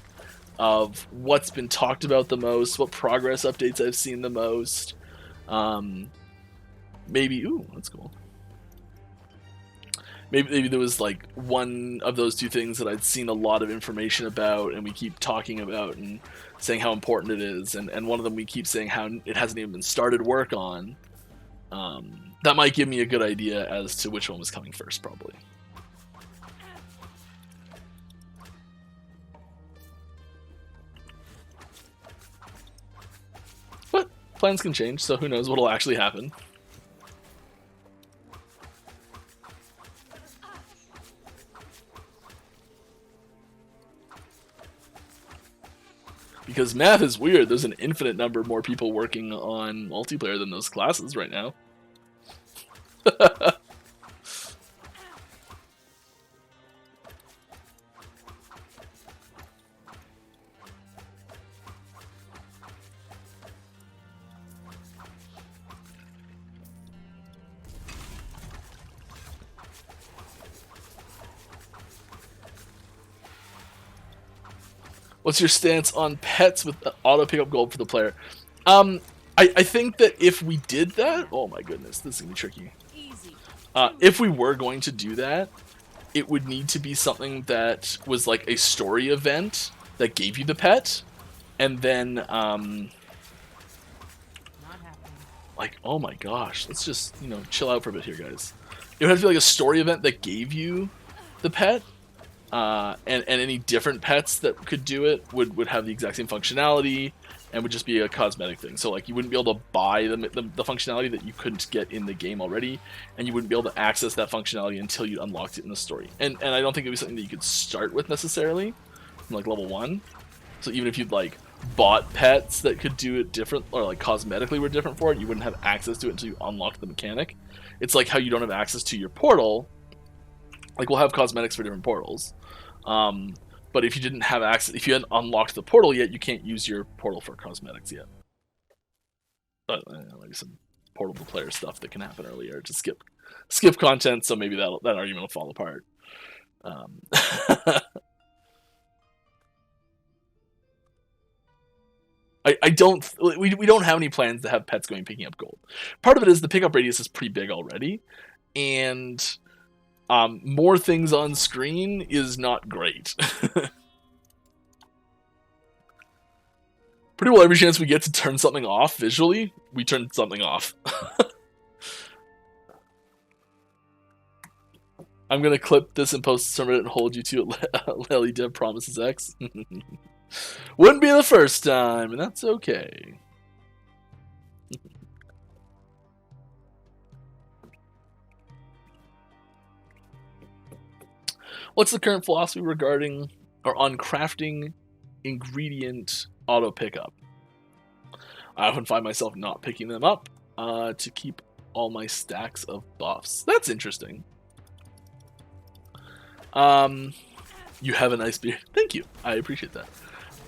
of what's been talked about the most, what progress updates I've seen the most, maybe, ooh, that's cool. Maybe there was like one of those two things that I'd seen a lot of information about and we keep talking about and saying how important it is, and one of them we keep saying how it hasn't even been started work on. That might give me a good idea as to which one was coming first, probably. But plans can change, so who knows what'll actually happen. Because math is weird. There's an infinite number more people working on multiplayer than those classes right now. What's your stance on pets with the auto pickup gold for the player? I think that if we did that, oh my goodness, this is gonna be tricky. If we were going to do that, it would need to be something that was like a story event that gave you the pet, and then like, oh my gosh, let's just, chill out for a bit here, guys. It would have to be like a story event that gave you the pet. And any different pets that could do it would have the exact same functionality and would just be a cosmetic thing. So like you wouldn't be able to buy the functionality that you couldn't get in the game already, and you wouldn't be able to access that functionality until you unlocked it in the story. And I don't think it would be something that you could start with necessarily from like level 1. So even if you'd like bought pets that could do it different or like cosmetically were different for it, you wouldn't have access to it until you unlocked the mechanic. It's like how you don't have access to your portal. Like we'll have cosmetics for different portals. But if you didn't have access, if you hadn't unlocked the portal yet, you can't use your portal for cosmetics yet. But like some portable player stuff that can happen earlier to skip content, so maybe that argument will fall apart. I don't we don't have any plans to have pets going picking up gold. Part of it is the pickup radius is pretty big already, and more things on screen is not great. Pretty well every chance we get to turn something off visually, we turn something off. I'm gonna clip this and post some of it and hold you to it. Lely Dev promises X. Wouldn't be the first time, and that's okay. What's the current philosophy regarding or on crafting ingredient auto pickup? I often find myself not picking them up to keep all my stacks of buffs. That's interesting. You have a nice beard. Thank you. I appreciate that.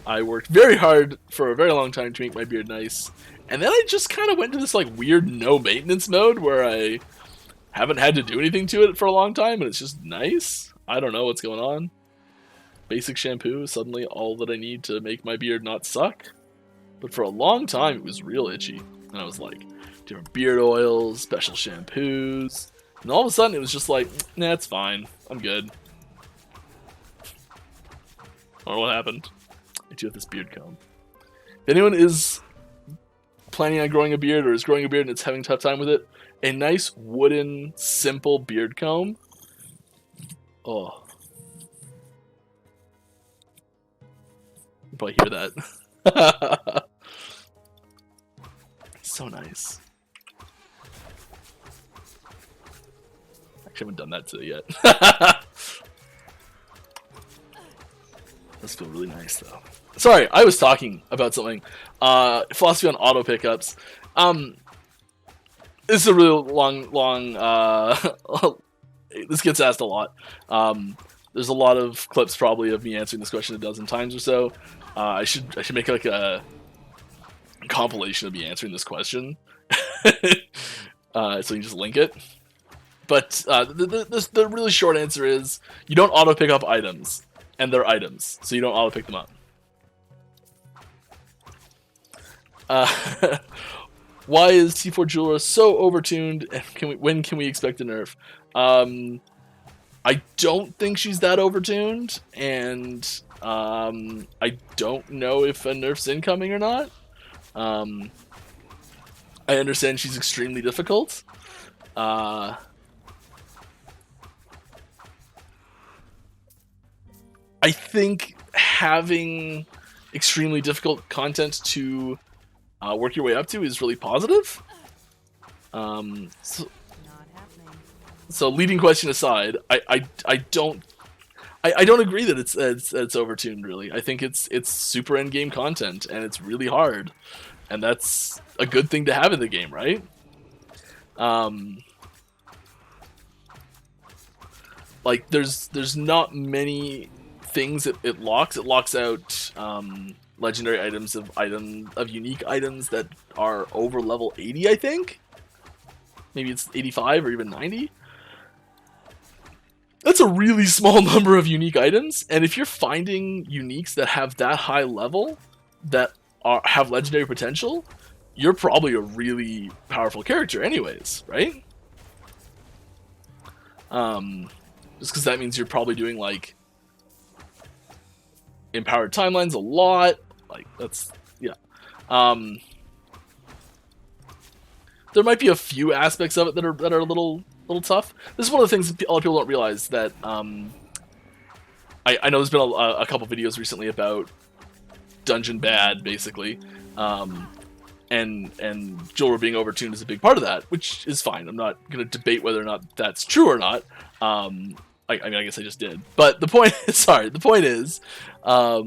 I worked very hard for a very long time to make my beard nice, and then I just kind of went into this like weird no maintenance mode where I haven't had to do anything to it for a long time, and it's just nice. I don't know what's going on. Basic shampoo is suddenly all that I need to make my beard not suck. But for a long time, it was real itchy. And I was like, different beard oils, special shampoos. And all of a sudden, it was just like, nah, it's fine. I'm good. Or what happened? I do have this beard comb. If anyone is planning on growing a beard or is growing a beard and it's having a tough time with it, a nice wooden, simple beard comb. Oh. You probably hear that. So nice. Actually, I haven't done that today yet. Does feel really nice though. Sorry, I was talking about something. Philosophy on auto pickups. This is a really long. This gets asked a lot. There's a lot of clips probably of me answering this question a dozen times or so. I should make like a compilation of me answering this question, so you just link it. But the really short answer is you don't auto pick up items, and they're items, so you don't auto pick them up. Why is T4 Jeweler so overtuned? And when can we expect a nerf? I don't think she's that overtuned, and I don't know if a nerf's incoming or not. I understand she's extremely difficult. I think having extremely difficult content to work your way up to is really positive. So leading question aside, I don't agree that it's overtuned. Really, I think it's super end game content and it's really hard, and that's a good thing to have in the game, right? Like there's not many things that it locks. It locks out legendary items of unique items that are over level 80, I think. Maybe it's 85 or even 90. That's a really small number of unique items, and if you're finding uniques that have that high level, that have legendary potential, you're probably a really powerful character anyways, right? Just because that means you're probably doing, like, empowered timelines a lot. Like, that's, yeah. There might be a few aspects of it that are a little tough. This is one of the things that a lot of people don't realize, that I know there's been a couple videos recently about dungeon bad, basically, and Jewelry being overtuned is a big part of that, which is fine. I'm not going to debate whether or not that's true or not. I mean, I guess I just did. But the point is, where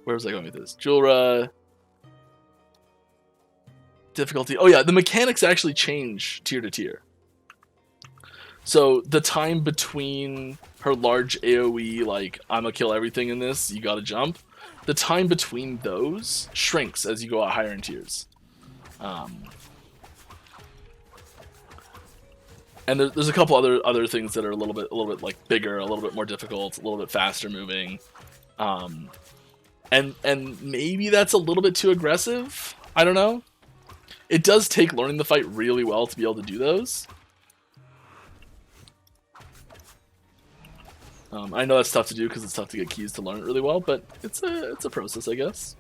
was I going with this? Jewelry difficulty. Oh yeah, the mechanics actually change tier to tier. So the time between her large AoE, like, I'm gonna kill everything in this, you gotta jump, the time between those shrinks as you go out higher in tiers. And there's a couple other things that are a little bit like bigger, a little bit more difficult, a little bit faster moving, and maybe that's a little bit too aggressive. I don't know. It does take learning the fight really well to be able to do those. I know that's tough to do because it's tough to get keys to learn it really well, but it's a process, I guess.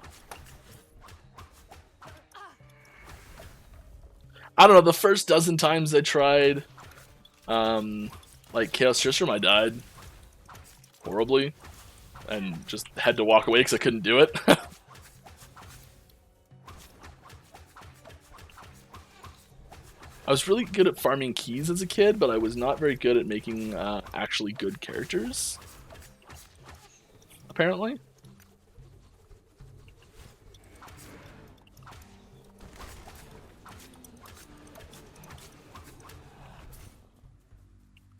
I don't know. The first dozen times I tried, like Chaos Tristram, I died horribly and just had to walk away because I couldn't do it. I was really good at farming keys as a kid, but I was not very good at making actually good characters, apparently.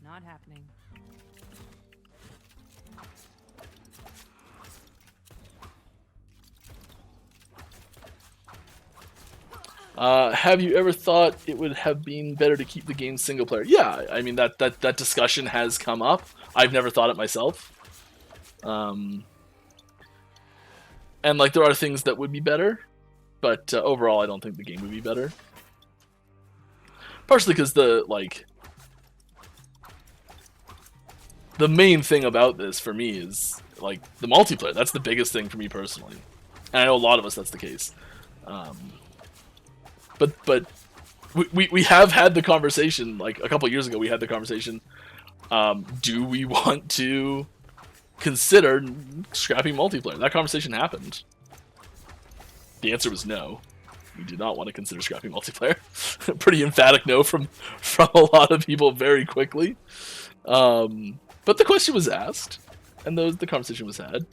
Not happening. Have you ever thought it would have been better to keep the game single player? Yeah, I mean that discussion has come up. I've never thought it myself. And like there are things that would be better, but overall I don't think the game would be better. Partially because the main thing about this for me is like the multiplayer. That's the biggest thing for me personally, and I know a lot of us that's the case. But we have had the conversation, like a couple years ago we had the conversation, do we want to consider scrapping multiplayer? That conversation happened. The answer was no. We do not want to consider scrapping multiplayer. Pretty emphatic no from a lot of people very quickly. But the question was asked, and the conversation was had.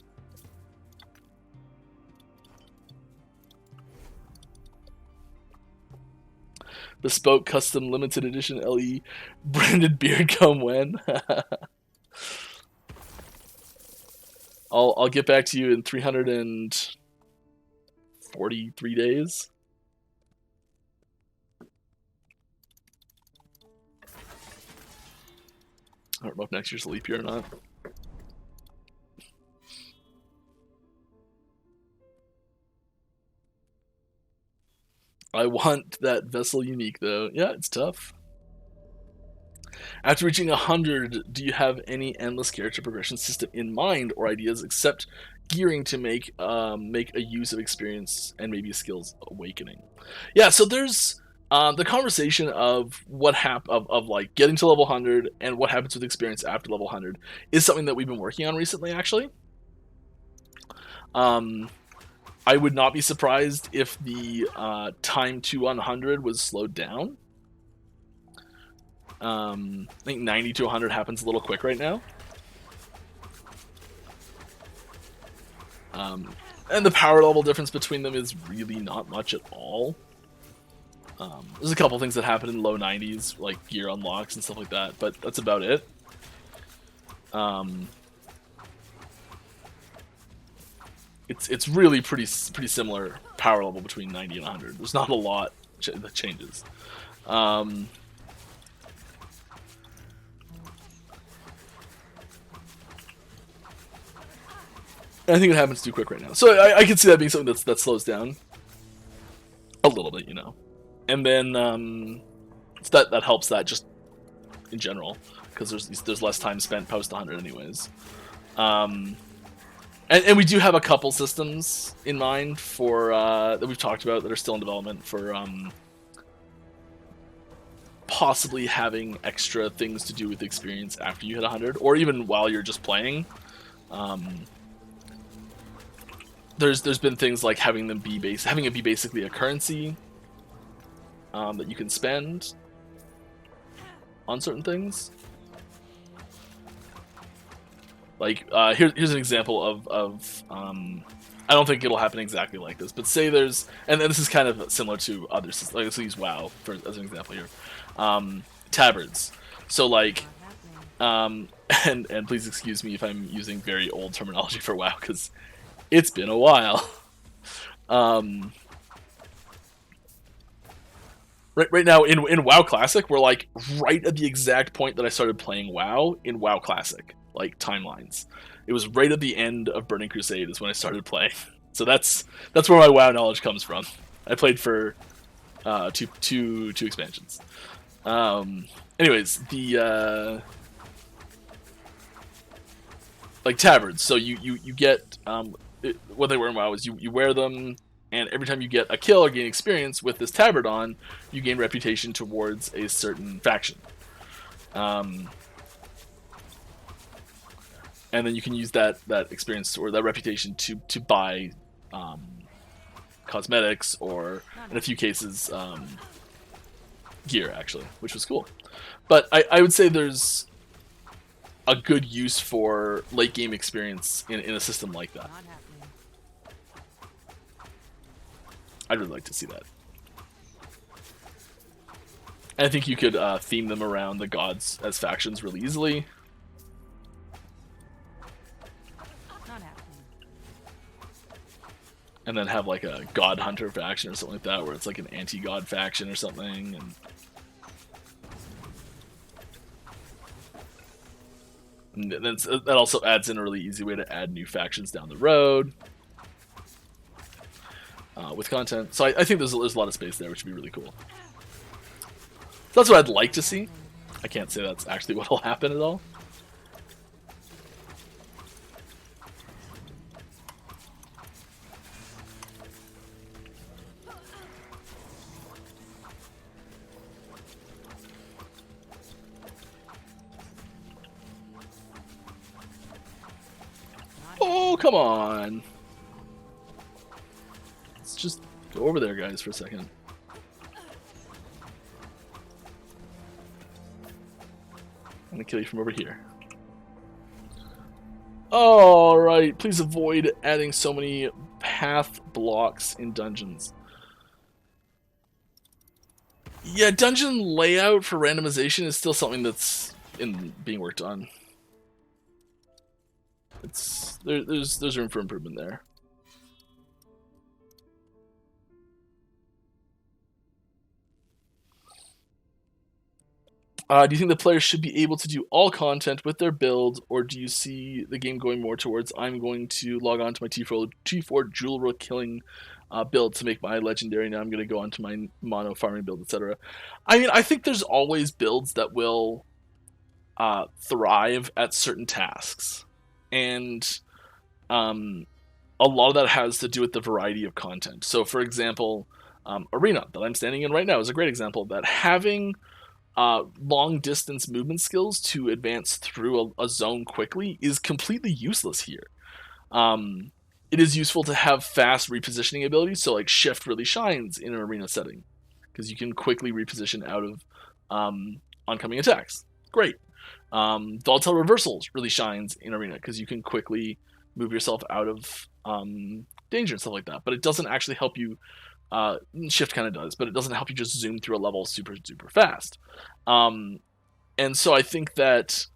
Bespoke custom limited edition LE branded beard come when? I'll get back to you in 343 days. I don't know if next year's a leap year or not. I want that vessel unique, though. Yeah, it's tough. After reaching 100, do you have any endless character progression system in mind or ideas except gearing to make a use of experience and maybe skills awakening? Yeah, so there's the conversation of what of like getting to level 100 and what happens with experience after level 100 is something that we've been working on recently, actually. I would not be surprised if the time to 100 was slowed down. I think 90 to 100 happens a little quick right now. And the power level difference between them is really not much at all. There's a couple things that happen in low 90s, like gear unlocks and stuff like that, but that's about it. It's really pretty similar power level between 90 and 100. There's not a lot that changes. I think it happens too quick right now. So I can see that being something that slows down a little bit, you know. And then that helps that just in general, because there's less time spent post 100 anyways. And we do have a couple systems in mind for that we've talked about that are still in development for possibly having extra things to do with the experience after you hit 100, or even while you're just playing. There's been things like having it be basically a currency that you can spend on certain things. Like here's an example of I don't think it'll happen exactly like this, but say there's, and this is kind of similar to other systems. Like, let's use WoW as an example here. Tabards. So like And please excuse me if I'm using very old terminology for WoW, because it's been a while. Right now in WoW Classic, we're like right at the exact point that I started playing WoW in WoW Classic, like timelines. It was right at the end of Burning Crusade is when I started playing. So that's where my WoW knowledge comes from. I played for two expansions. Anyways, the like tabards. So you get what they wear in WoW is you wear them, and every time you get a kill or gain experience with this tabard on, you gain reputation towards a certain faction. And then you can use that experience or that reputation to buy cosmetics or, in a few cases, gear, actually, which was cool. But I would say there's a good use for late game experience in a system like that. Not happening. I'd really like to see that. And I think you could theme them around the gods as factions really easily. Not happening. And then have like a god hunter faction or something like that, where it's like an anti-god faction or something. And then that also adds in a really easy way to add new factions down the road with content. So I think there's a lot of space there, which would be really cool. So that's what I'd like to see. I can't say that's actually what will happen at all. Oh, come on. Let's just go over there, guys, for a second. I'm gonna kill you from over here. Alright, please avoid adding so many path blocks in dungeons. Yeah, dungeon layout for randomization is still something that's being worked on. There's room for improvement there. Do you think the players should be able to do all content with their build, or do you see the game going more towards I'm going to log on to my T4 jewel killing build to make my legendary, now I'm going to go on to my mono farming build, etc. I mean, I think there's always builds that will thrive at certain tasks, and a lot of that has to do with the variety of content. So, for example, Arena, that I'm standing in right now, is a great example of that. Having long distance movement skills to advance through a zone quickly is completely useless here. It is useful to have fast repositioning abilities, so like shift really shines in an arena setting because you can quickly reposition out of oncoming attacks. Great. Volatile reversals really shines in arena because you can quickly move yourself out of danger and stuff like that. But it doesn't actually help you. Shift kind of does, but it doesn't help you just zoom through a level super fast. And so I think that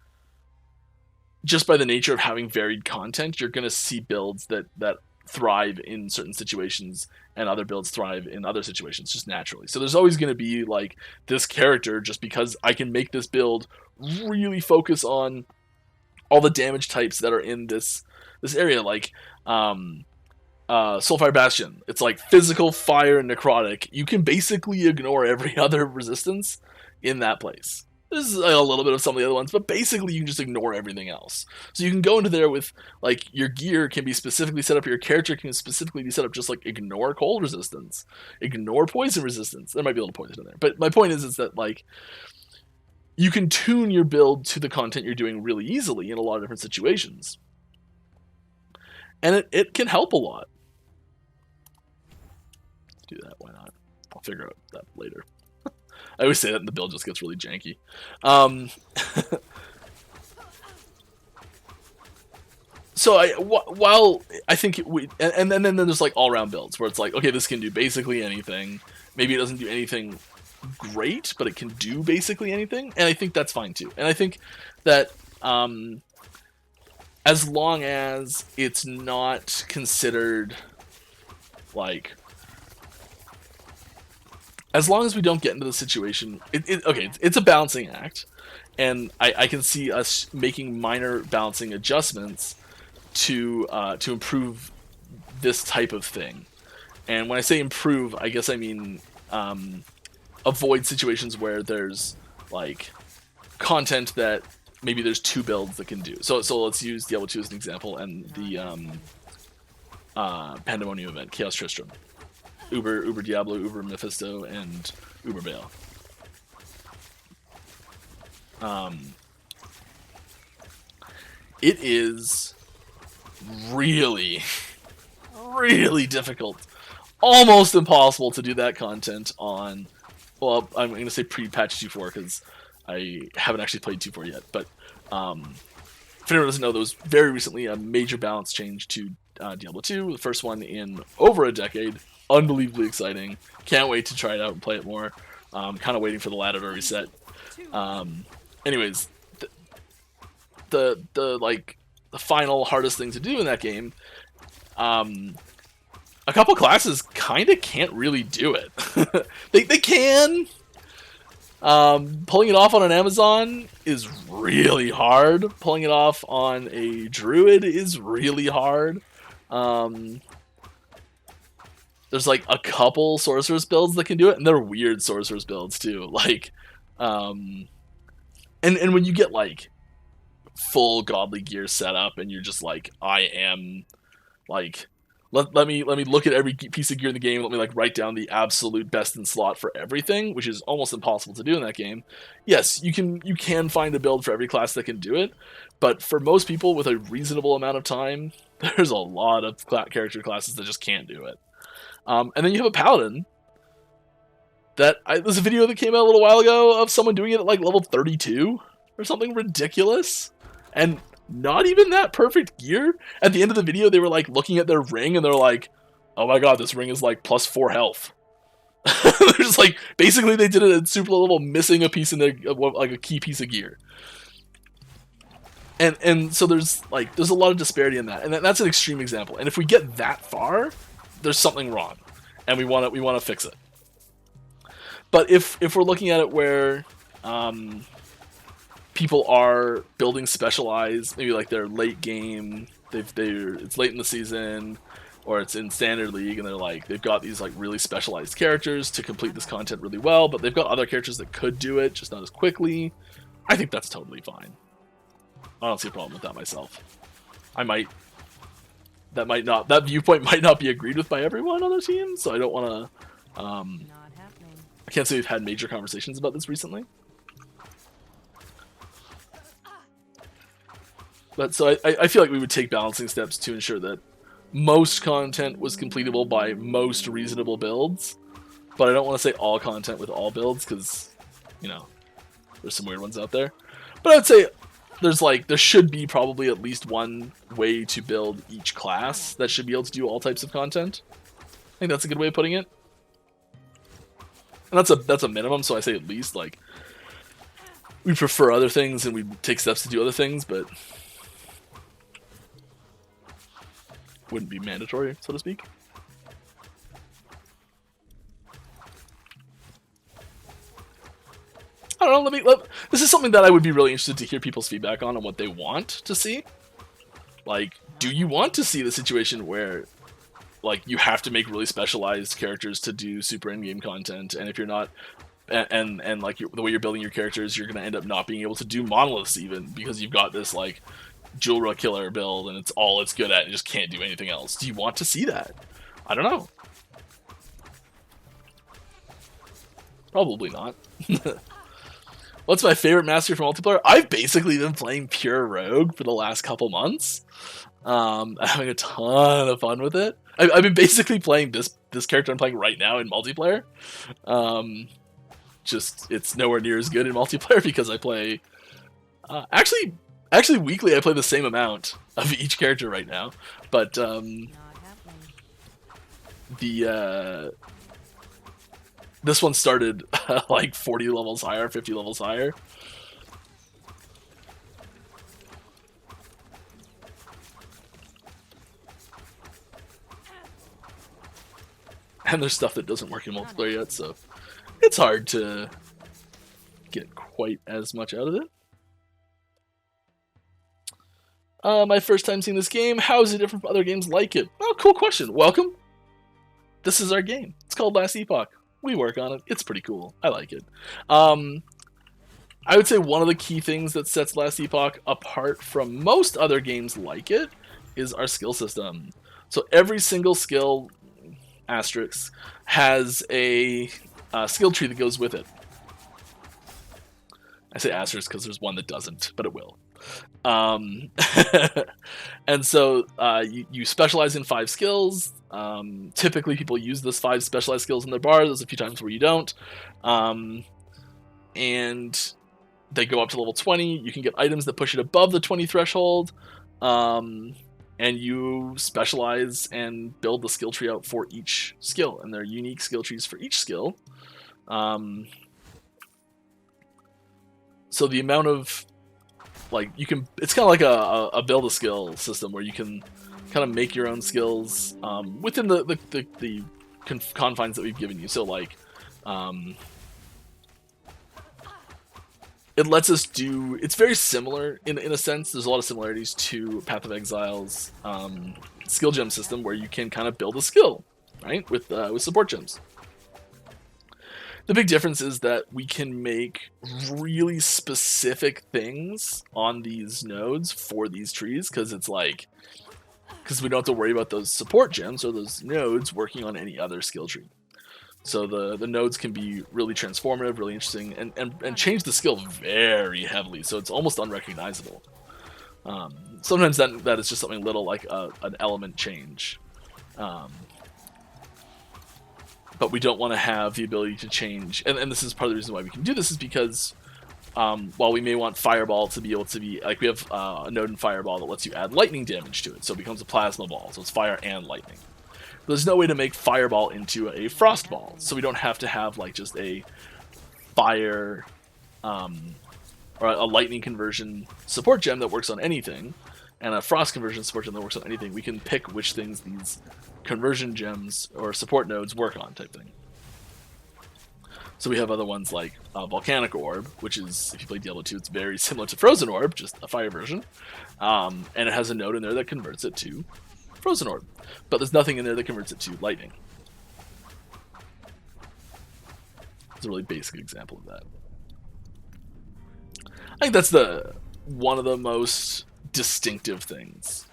just by the nature of having varied content, you're going to see builds that thrive in certain situations and other builds thrive in other situations just naturally. So there's always going to be like this character, just because I can make this build really focus on all the damage types that are in this area, like Soulfire Bastion. It's like physical, fire, and necrotic. You can basically ignore every other resistance in that place. There's a little bit of some of the other ones, but basically you can just ignore everything else. So you can go into there with, like, your gear can be specifically set up, your character can specifically be set up just like ignore cold resistance, ignore poison resistance. There might be a little poison in there. But my point is that, like, you can tune your build to the content you're doing really easily in a lot of different situations. And it can help a lot. Do that, why not? I'll figure out that later. I always say that and the build just gets really janky. So while I think and then there's like all-round builds where it's like, okay, this can do basically anything. Maybe it doesn't do anything great, but it can do basically anything, and I think that's fine too. And I think that as long as it's not considered like, as long as we don't get into the situation, it's a balancing act, and I can see us making minor balancing adjustments to improve this type of thing. And when I say improve, I guess I mean avoid situations where there's like content that maybe there's two builds that can do. So let's use Diablo 2 as an example, and the Pandemonium event, Chaos Tristram, Uber Diablo, Uber Mephisto, and Uber Baal. It is really, really difficult, almost impossible to do that content on. Well, I'm going to say pre-patch 2.4 because I haven't actually played 2.4 yet. But if anyone doesn't know, there was very recently a major balance change to Diablo 2, the first one in over a decade. Unbelievably exciting. Can't wait to try it out and play it more. Kind of waiting for the ladder to reset. Anyways, the final hardest thing to do in that game, a couple classes kind of can't really do it. they can. Pulling it off on an Amazon is really hard. Pulling it off on a Druid is really hard. There's like a couple Sorceress builds that can do it, and they're weird Sorceress builds too. Like, and when you get like full godly gear set up, and you're just like, I am like, let me look at every piece of gear in the game. Let me like write down the absolute best in slot for everything, which is almost impossible to do in that game. Yes, you can find a build for every class that can do it, but for most people with a reasonable amount of time, there's a lot of character classes that just can't do it. And then you have a paladin. There's a video that came out a little while ago of someone doing it at like level 32 or something ridiculous, and not even that perfect gear. At the end of the video, they were like looking at their ring and they're like, "Oh my god, this ring is like plus 4 health." They're just like, basically they did it at super low level, missing a piece in their like a key piece of gear. And so there's a lot of disparity in that, and that's an extreme example. And if we get that far, there's something wrong, and we want to fix it. But if we're looking at it where people are building specialized, maybe like they're late game, it's late in the season, or it's in standard league, and they've got these like really specialized characters to complete this content really well, but they've got other characters that could do it, just not as quickly. I think that's totally fine. I don't see a problem with that myself. That viewpoint might not be agreed with by everyone on the team, so I don't want to. I can't say we've had major conversations about this recently. But so I feel like we would take balancing steps to ensure that most content was completable by most reasonable builds. But I don't want to say all content with all builds, because, there's some weird ones out there. But I'd say there should be probably at least one way to build each class that should be able to do all types of content. I think that's a good way of putting it. And that's a minimum, so I say at least. Like, we prefer other things and we take steps to do other things, but wouldn't be mandatory, so to speak. I don't know, this is something that I would be really interested to hear people's feedback on what they want to see. Like, do you want to see the situation where, like, you have to make really specialized characters to do super in-game content, and if you're not, and like, the way you're building your characters, you're going to end up not being able to do monoliths even, because you've got this, like, Julra killer build, and it's all it's good at, and just can't do anything else. Do you want to see that? I don't know. Probably not. What's my favorite mastery for multiplayer? I've basically been playing pure rogue for the last couple months. Having a ton of fun with it. I've been basically playing this character I'm playing right now in multiplayer. Just, it's nowhere near as good in multiplayer because I play... Actually, weekly I play the same amount of each character right now. But, This one started like 40 levels higher, 50 levels higher. And there's stuff that doesn't work in multiplayer yet, so it's hard to get quite as much out of it. My first time seeing this game. How is it different from other games like it? Oh, cool question. Welcome. This is our game. It's called Last Epoch. We work on it. It's pretty cool. I like it. I would say one of the key things that sets Last Epoch apart from most other games like it is our skill system. So every single skill, asterisk, has a skill tree that goes with it. I say asterisk because there's one that doesn't, but it will. And so you specialize in 5 skills. Typically people use those 5 specialized skills in their bar. There's a few times where you don't. And they go up to level 20. You can get items that push it above the 20 threshold. And you specialize and build the skill tree out for each skill. And there are unique skill trees for each skill. So the amount of, like, you can, it's kind of like a build a skill system where you can kind of make your own skills within the confines that we've given you. So like, it lets us do, it's very similar in a sense. There's a lot of similarities to Path of Exile's skill gem system where you can kind of build a skill, right, with support gems. The big difference is that we can make really specific things on these nodes for these trees, because it's like, because we don't have to worry about those support gems or those nodes working on any other skill tree. So the nodes can be really transformative, really interesting, and change the skill very heavily, so it's almost unrecognizable. Sometimes that is just something little like an element change. But we don't want to have the ability to change, and this is part of the reason why we can do this, is because while we may want Fireball to be able to be, like, we have a node in Fireball that lets you add lightning damage to it, so it becomes a plasma ball, so it's fire and lightning. There's no way to make Fireball into a Frost Ball, so we don't have to have like just a fire or a lightning conversion support gem that works on anything, and a frost conversion support gem that works on anything. We can pick which things these conversion gems or support nodes work on, type thing. So we have other ones like Volcanic Orb, which is, if you play Diablo 2, it's very similar to Frozen Orb, just a fire version. And it has a node in there that converts it to Frozen Orb. But there's nothing in there that converts it to lightning. It's a really basic example of that. I think that's one of the most distinctive things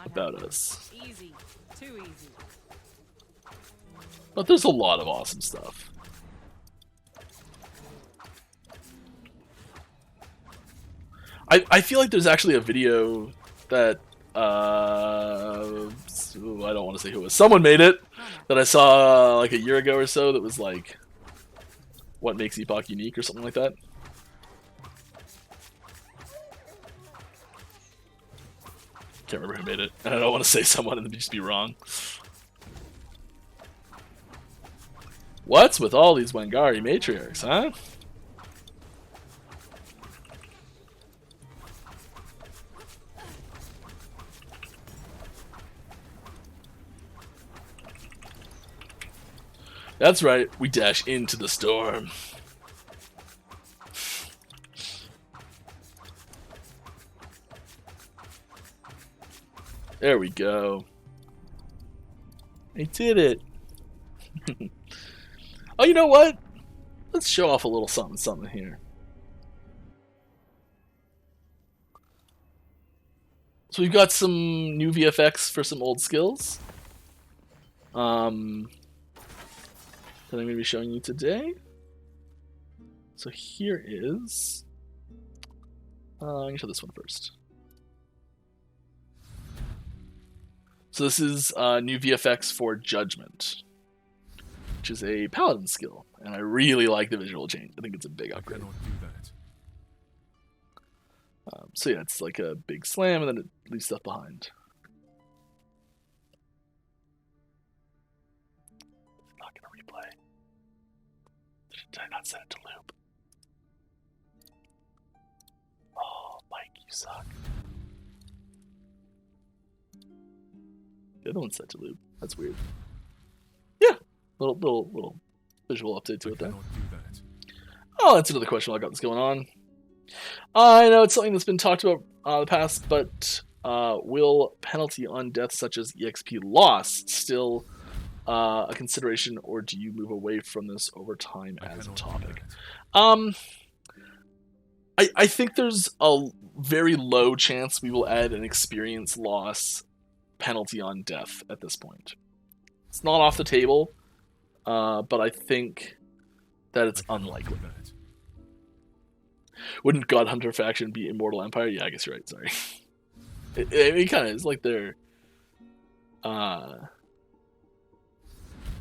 about us. Easy. Too easy. But there's a lot of awesome stuff. I feel like there's actually a video that I don't want to say who it was. Someone made it that I saw like a year ago or so that was like, what makes Epoch unique or something like that. Can't remember who made it, and I don't want to say someone and just be wrong. What's with all these Wangari matriarchs, huh? That's right, we dash into the storm. There we go. I did it. Oh, you know what? Let's show off a little something here. So we've got some new VFX for some old skills. That I'm going to be showing you today. So here is... I'm going to show this one first. So this is new VFX for Judgment, which is a paladin skill, and I really like the visual change. I think it's a big upgrade. So yeah, it's like a big slam, and then it leaves stuff behind. Not gonna replay. Did I not set it to loop? Oh, Mike, you suck. The other one's set to loop. That's weird. Yeah, little visual update to it there. Oh, that's another question while I got this going on. I know it's something that's been talked about in the past, but will penalty on death such as EXP loss still a consideration, or do you move away from this over time as a topic? I think there's a very low chance we will add an experience loss penalty on death at this point. It's not off the table, but I think that it's unlikely. Wouldn't God Hunter faction be Immortal Empire? Yeah, I guess you're right. Sorry. It kind of is like they're. I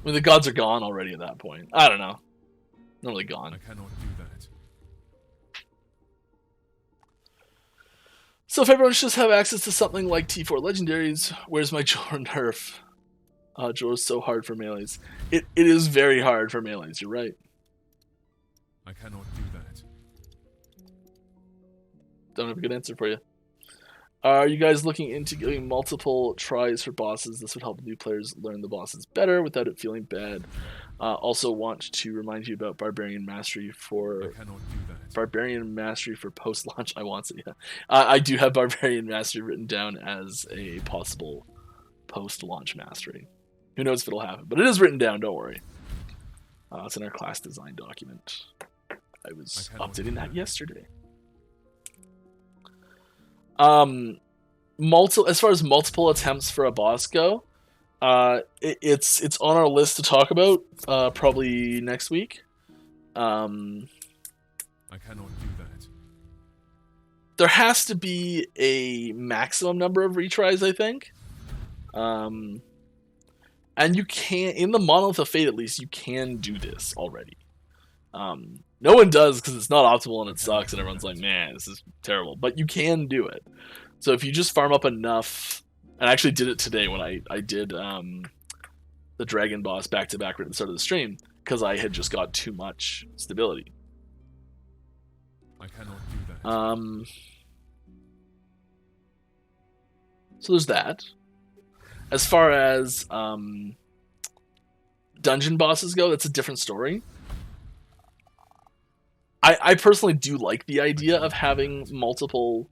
mean, the gods are gone already at that point. I don't know. Not really gone. I cannot do that. So if everyone should just have access to something like T4 legendaries, where's my Jor nerf? Jor's so hard for melees. It is very hard for melees. You're right. I cannot do that. Don't have a good answer for you. Are you guys looking into giving multiple tries for bosses? This would help new players learn the bosses better without it feeling bad. Also want to remind you about Barbarian Mastery for post-launch. I want to, yeah. I do have Barbarian Mastery written down as a possible post-launch mastery. Who knows if it'll happen, but it is written down. Don't worry. It's in our class design document. I was updating that yesterday. As far as multiple attempts for a boss go, it's on our list to talk about probably next week. I cannot do that. There has to be a maximum number of retries, I think. And you can, in the Monolith of Fate at least, you can do this already. No one does because it's not optimal and it sucks and everyone's like, man, this is terrible. But you can do it. So if you just farm up enough, and I actually did it today when I did the dragon boss back-to-back right at the start of the stream, because I had just got too much stability. I cannot do that. So there's that. As far as dungeon bosses go, that's a different story. I personally do like the idea of having multiple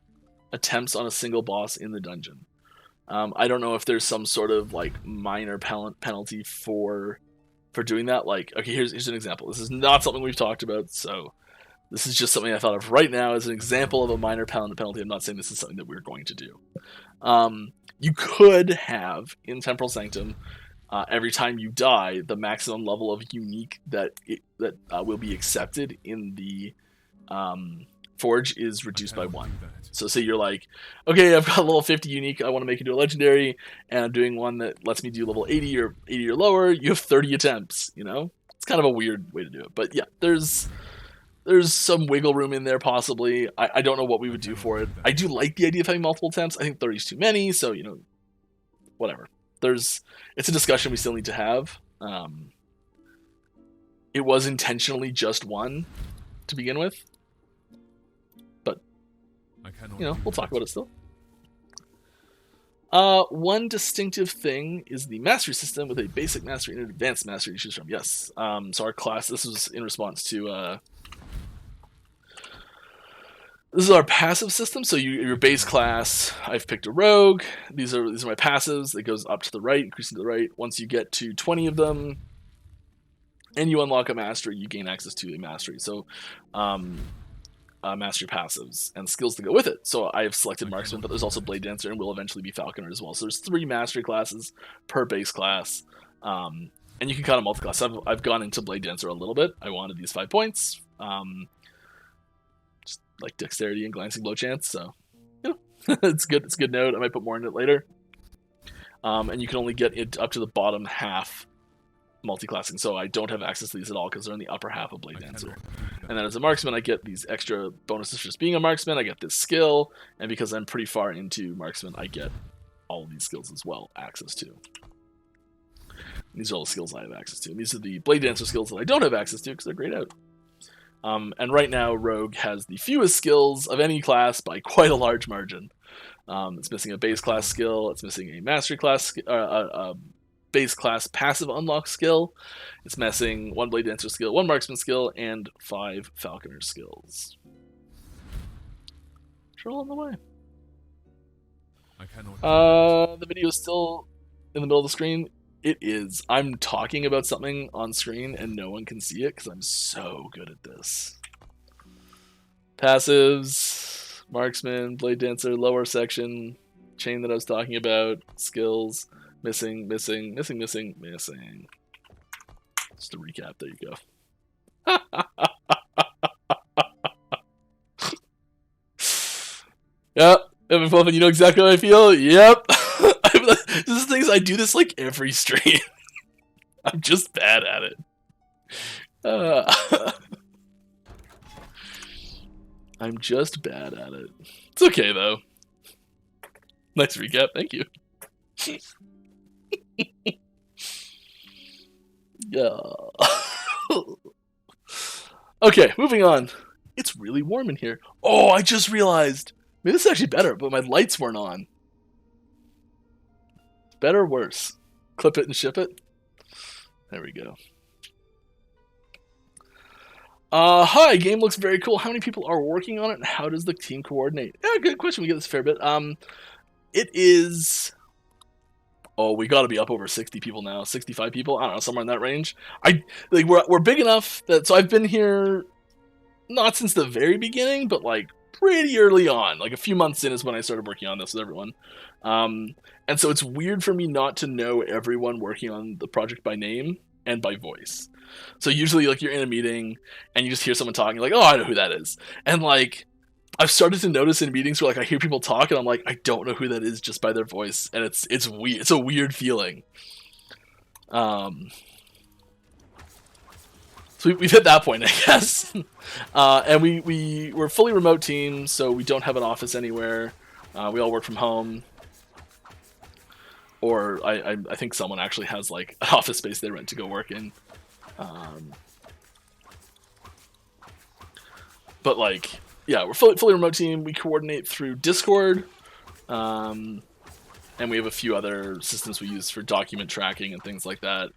attempts on a single boss in the dungeon. I don't know if there's some sort of like minor penalty for doing that. Like, okay, here's an example. This is not something we've talked about, so this is just something I thought of right now as an example of a minor penalty. I'm not saying this is something that we're going to do. You could have in Temporal Sanctum, every time you die, the maximum level of unique that will be accepted in the Forge is reduced by 1. So say you're like, okay, I've got level 50 unique, I want to make it into a legendary, and I'm doing one that lets me do level 80 or lower, you have 30 attempts, you know? It's kind of a weird way to do it. But yeah, there's some wiggle room in there possibly. I don't know what we would do for it. I do like the idea of having multiple attempts. I think 30 is too many, so, you know, whatever. It's a discussion we still need to have. It was intentionally just one to begin with. But, you know, we'll talk about it still. One distinctive thing is the mastery system with a basic mastery and an advanced mastery to choose from. Yes. So our class, this was in response to... this is our passive system. So your base class, I've picked a rogue. These are my passives. It goes up to the right, increasing to the right. Once you get to 20 of them, and you unlock a mastery, you gain access to a mastery. So, mastery passives and skills to go with it. So I have selected marksman, but there's also blade dancer and will eventually be falconer as well. So there's 3 mastery classes per base class, and you can kind of multi-class. I've gone into blade dancer a little bit. I wanted these 5 points. Just like dexterity and glancing blow chance, so you know, it's good. It's a good note. I might put more in it later. And you can only get it up to the bottom half multi-classing, so I don't have access to these at all because they're in the upper half of blade dancer. And then as a marksman, I get these extra bonuses for just being a marksman. I get this skill, and because I'm pretty far into marksman, I get all of these skills as well access to. And these are all the skills I have access to. And these are the blade dancer skills that I don't have access to because they're grayed out. And right now, Rogue has the fewest skills of any class by quite a large margin. It's missing a base class skill. It's missing a mastery class, base class passive unlock skill. It's missing 1 blade dancer skill, 1 marksman skill, and 5 falconer skills. It's all on the way. I cannot. The video is still in the middle of the screen. It is. I'm talking about something on screen and no one can see it because I'm so good at this. Passives, marksman, blade dancer, lower section, chain that I was talking about, skills, missing. Just a recap. There you go. Yep. Evan Fluffin, you know exactly how I feel? Yep. This is things I do this like every stream. I'm just bad at it. I'm just bad at it. It's okay though. Nice recap, thank you. Yeah. Okay, moving on. It's really warm in here. Oh, I just realized. Maybe this is actually better, but my lights weren't on. Better or worse? Clip it and ship it? There we go. Hi, game looks very cool. How many people are working on it, and how does the team coordinate? Yeah, good question. We get this a fair bit. It is... Oh, we got to be up over 60 people now. 65 people? I don't know, somewhere in that range. We're big enough that... So I've been here not since the very beginning, but like pretty early on. Like a few months in is when I started working on this with everyone. And so it's weird for me not to know everyone working on the project by name and by voice. So usually, like, you're in a meeting and you just hear someone talking, you're like, oh, I know who that is. And, like, I've started to notice in meetings where, like, I hear people talk and I'm like, I don't know who that is just by their voice. And it's weird. It's a weird feeling. So we've hit that point, I guess. And we're fully remote team, so we don't have an office anywhere. We all work from home. Or I think someone actually has, like, an office space they rent to go work in. But, like, yeah, we're fully remote team. We coordinate through Discord. And we have a few other systems we use for document tracking and things like that.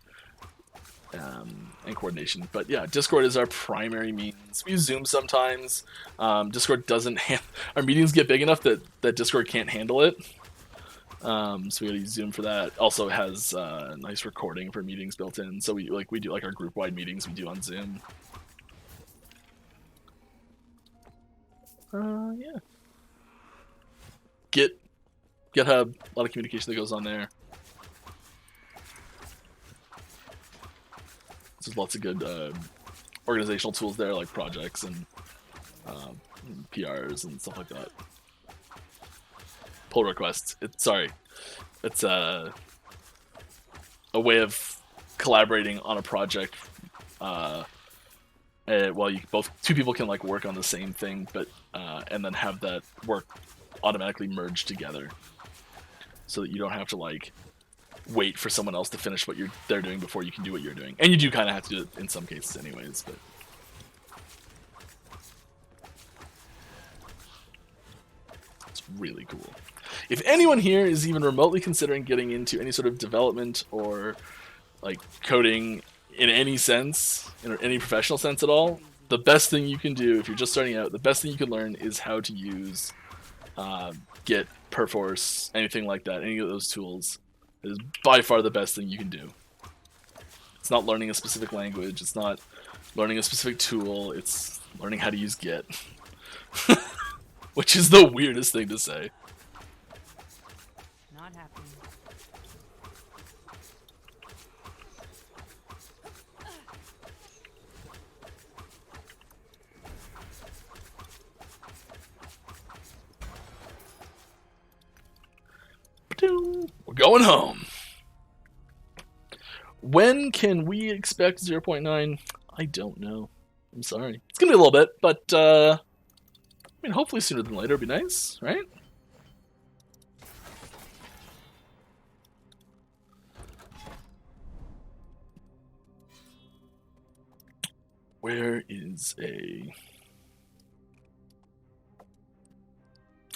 And coordination. But, yeah, Discord is our primary means. We use Zoom sometimes. Discord doesn't... Our meetings get big enough that Discord can't handle it. So we gotta use Zoom for that. Also has nice recording for meetings built in. So we do like our group wide meetings we do on Zoom. Yeah. GitHub, a lot of communication that goes on there. There's lots of good organizational tools there, like projects and PRs and stuff like that. Pull requests. It's a way of collaborating on a project. Well, two people can like work on the same thing, but and then have that work automatically merge together, so that you don't have to like wait for someone else to finish what they're doing before you can do what you're doing. And you do kind of have to do it in some cases, anyways. But it's really cool. If anyone here is even remotely considering getting into any sort of development or like coding in any sense, in any professional sense at all, the best thing you can do if you're just starting out, the best thing you can learn is how to use Git, Perforce, anything like that, any of those tools. It is by far the best thing you can do. It's not learning a specific language, it's not learning a specific tool, it's learning how to use Git. Which is the weirdest thing to say. Not happening. We're going home. When can we expect 0.9? I don't know. I'm sorry. It's gonna be a little bit, but I mean, hopefully sooner than later would be nice, right? Where is a...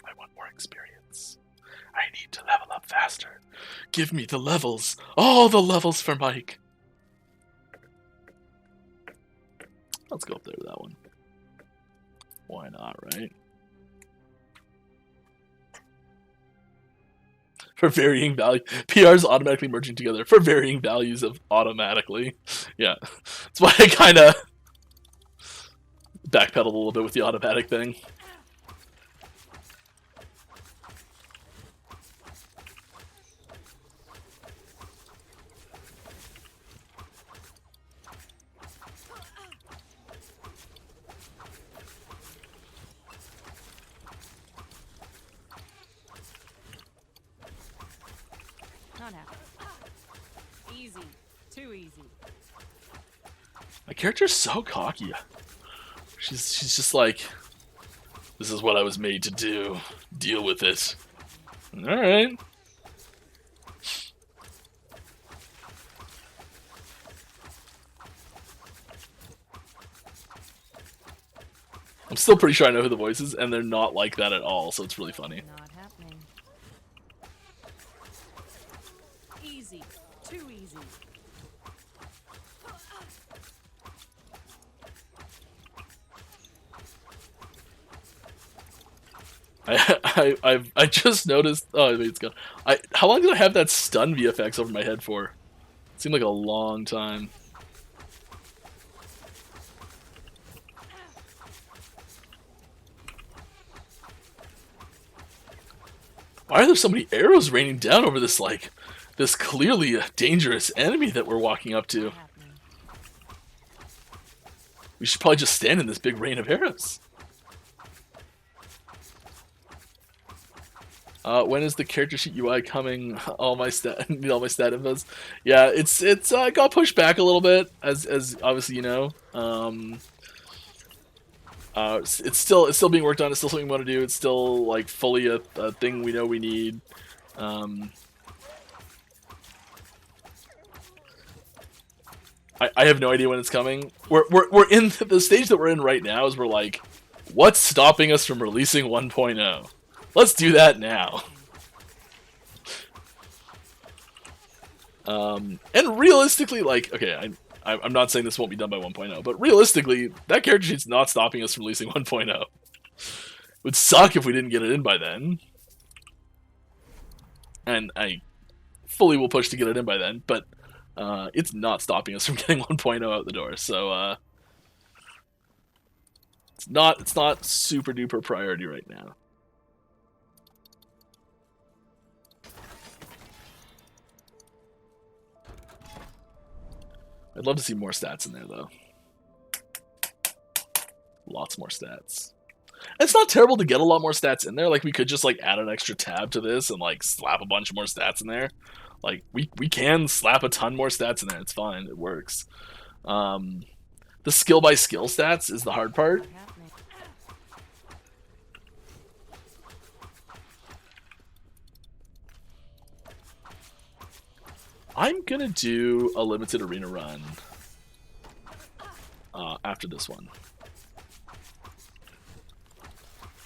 I want more experience. I need to level up faster. Give me the levels. All the levels for Mike. Let's go up there to that one. Why not, right? For varying value. PRs automatically merging together for varying values of automatically. Yeah. That's why I kind of backpedaled a little bit with the automatic thing. Not happening. Easy. Too easy. My character's so cocky. She's just like, this is what I was made to do. Deal with it. Alright. I'm still pretty sure I know who the voice is, and they're not like that at all, so it's really funny. Not happening. Easy. Too easy. I just noticed. Oh, wait, it's gone. How long did I have that stun VFX over my head for? It seemed like a long time. Why are there so many arrows raining down over this, like, this clearly dangerous enemy that we're walking up to? Not happening. We should probably just stand in this big rain of arrows. When is the character sheet UI coming? All my stat infos. Yeah, it's got pushed back a little bit, as obviously you know. It's still being worked on. It's still something we want to do. It's still like fully a thing we know we need. I have no idea when it's coming. We're in the stage that we're in right now. Is we're like, what's stopping us from releasing 1.0? Let's do that now. And realistically, like, okay, I'm not saying this won't be done by 1.0, but realistically, that character sheet's not stopping us from releasing 1.0. It would suck if we didn't get it in by then. And I fully will push to get it in by then, but it's not stopping us from getting 1.0 out the door. So it's not super duper priority right now. I'd love to see more stats in there, though. Lots more stats. It's not terrible to get a lot more stats in there. Like, we could just, like, add an extra tab to this and, like, slap a bunch more stats in there. Like, we can slap a ton more stats in there. It's fine. It works. The skill by skill stats is the hard part. Not happening. I'm gonna do a limited arena run after this one.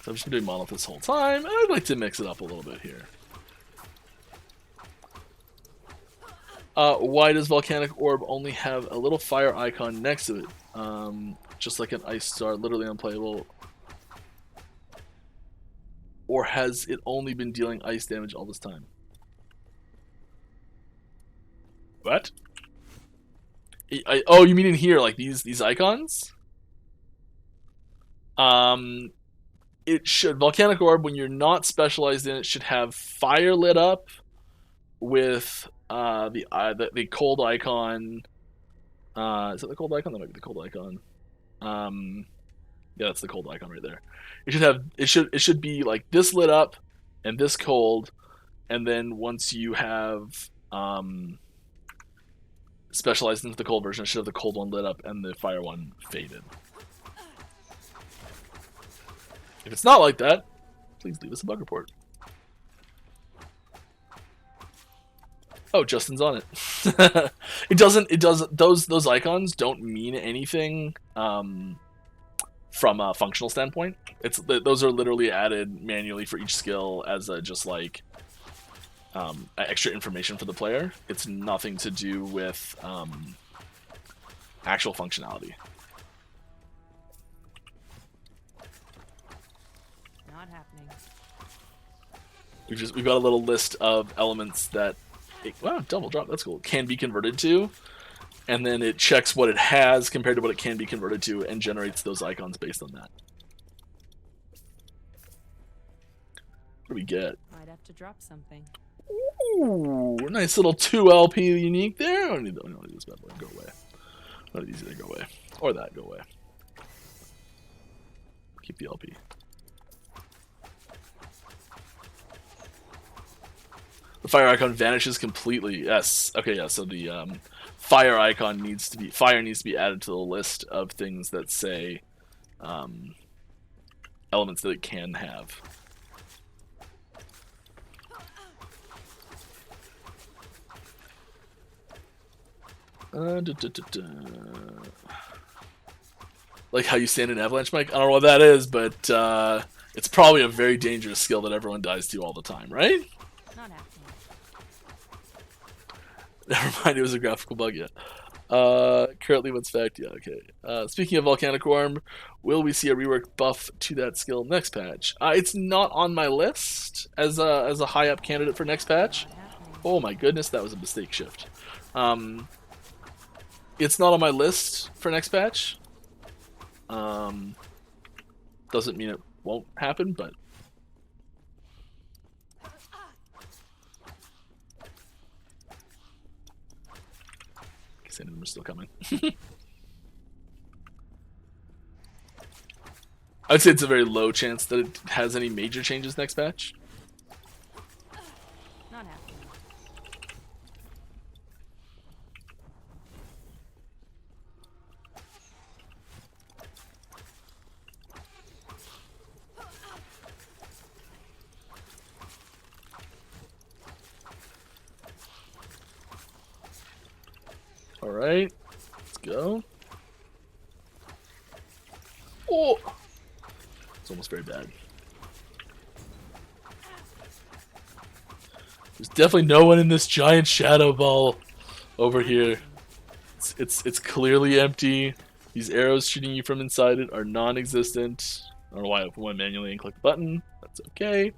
So I've just been doing monolith this whole time, and I'd like to mix it up a little bit here. Why does Volcanic Orb only have a little fire icon next to it? Just like an ice star, literally unplayable. Or has it only been dealing ice damage all this time? What? Oh, you mean in here, like these icons? It should, Volcanic Orb, when you're not specialized in it, should have fire lit up with the cold icon. Is that the cold icon? That might be the cold icon. Yeah, that's the cold icon right there. It should be like this lit up and this cold, and then once you have specialized into the cold version, it should have the cold one lit up and the fire one faded. If it's not like that, please leave us a bug report. Oh, Justin's on it. It doesn't. It does. Those icons don't mean anything from a functional standpoint. Those are literally added manually for each skill as a just like extra information for the player. It's nothing to do with actual functionality. Not happening. We've got a little list of elements that wow, double drop, that's cool, can be converted to, and then it checks what it has compared to what it can be converted to and generates those icons based on that. What do we get? Might have to drop something. Ooh, nice little 2 LP unique there. I don't need this bad boy. Go away. Not easy to go away. Or that, go away. Keep the LP. The fire icon vanishes completely. Yes. Okay, yeah, so the fire icon needs to be added to the list of things that say elements that it can have. Like how you stand in avalanche, Mike? I don't know what that is, but it's probably a very dangerous skill that everyone dies to all the time, right? Not happening. Never mind, it was a graphical bug, yeah. Currently, what's fact? Yeah, okay. Speaking of Volcanic Worm, will we see a rework buff to that skill next patch? It's not on my list as a high up candidate for next patch. Oh my goodness, that was a mistake shift. It's not on my list for next patch. Doesn't mean it won't happen, but are still coming. I'd say it's a very low chance that it has any major changes next patch. Not happening. Alright, let's go. Oh! It's almost very bad. There's definitely no one in this giant shadow ball over here. It's clearly empty. These arrows shooting you from inside it are non-existent. I don't know why I open one manually and click the button. That's okay.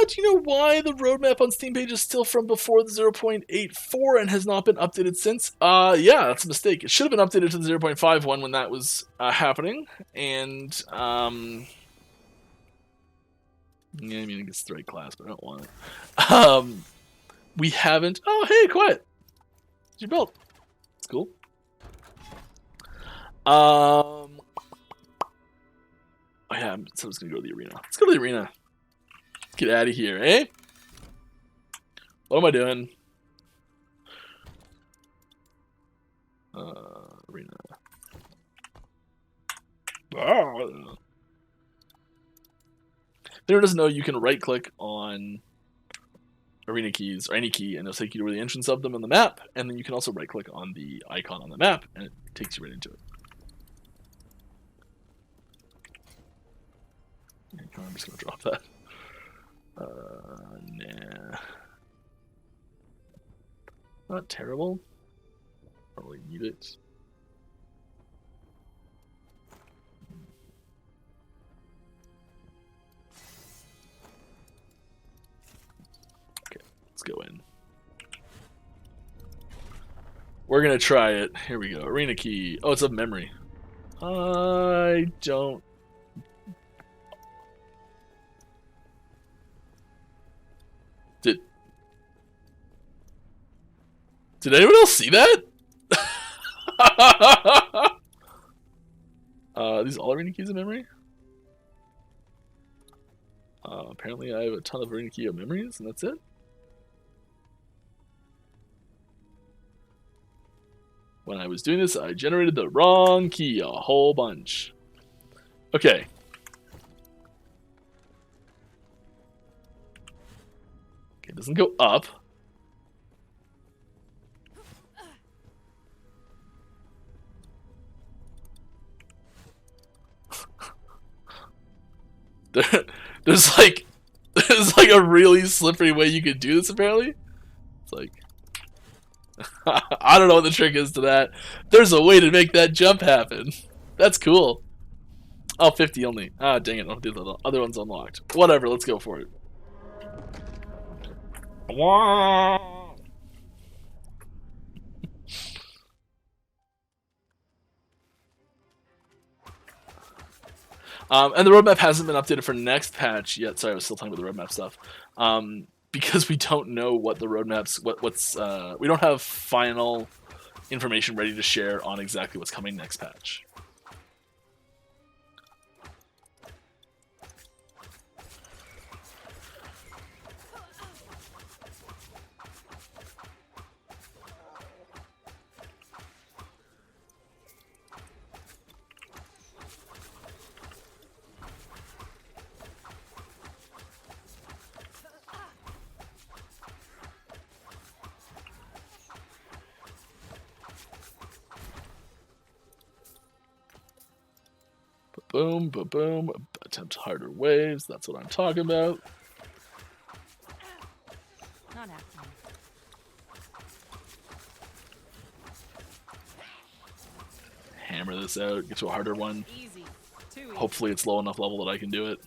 Do you know why the roadmap on Steam page is still from before the 0.84 and has not been updated since? Yeah, that's a mistake. It should have been updated to the 0.51 when that was happening. And, yeah, I mean, it's the right class, but I don't want it. We haven't... Oh, hey, quiet! It's your belt. It's cool. Oh, yeah, so I was going to go to the arena. Let's go to the arena. Get out of here, eh? What am I doing? Arena. If anyone doesn't know, you can right-click on arena keys, or any key, and it'll take you to the entrance of them on the map, and then you can also right-click on the icon on the map, and it takes you right into it. I'm just going to drop that. Nah. Not terrible. Don't really need it. Okay, let's go in. We're gonna try it. Here we go. Arena key. Oh, it's a memory. I don't. Did anyone else see that? These all arena keys of memory? Apparently I have a ton of arena key of memories, and that's it. When I was doing this, I generated the wrong key a whole bunch. Okay. Okay, it doesn't go up. There's like there's like a really slippery way you could do this apparently. It's like I don't know what the trick is to that. There's a way to make that jump happen. That's cool. Oh, 50 only. Ah, dang it. The other one's unlocked. Whatever, let's go for it. And the roadmap hasn't been updated for next patch yet. Sorry, I was still talking about the roadmap stuff. Because we don't know what the roadmaps, we don't have final information ready to share on exactly what's coming next patch. Boom, boom, boom. Attempt harder waves. That's what I'm talking about. Not happening. Hammer this out. Get to a harder one. Easy. Too easy. Hopefully it's low enough level that I can do it.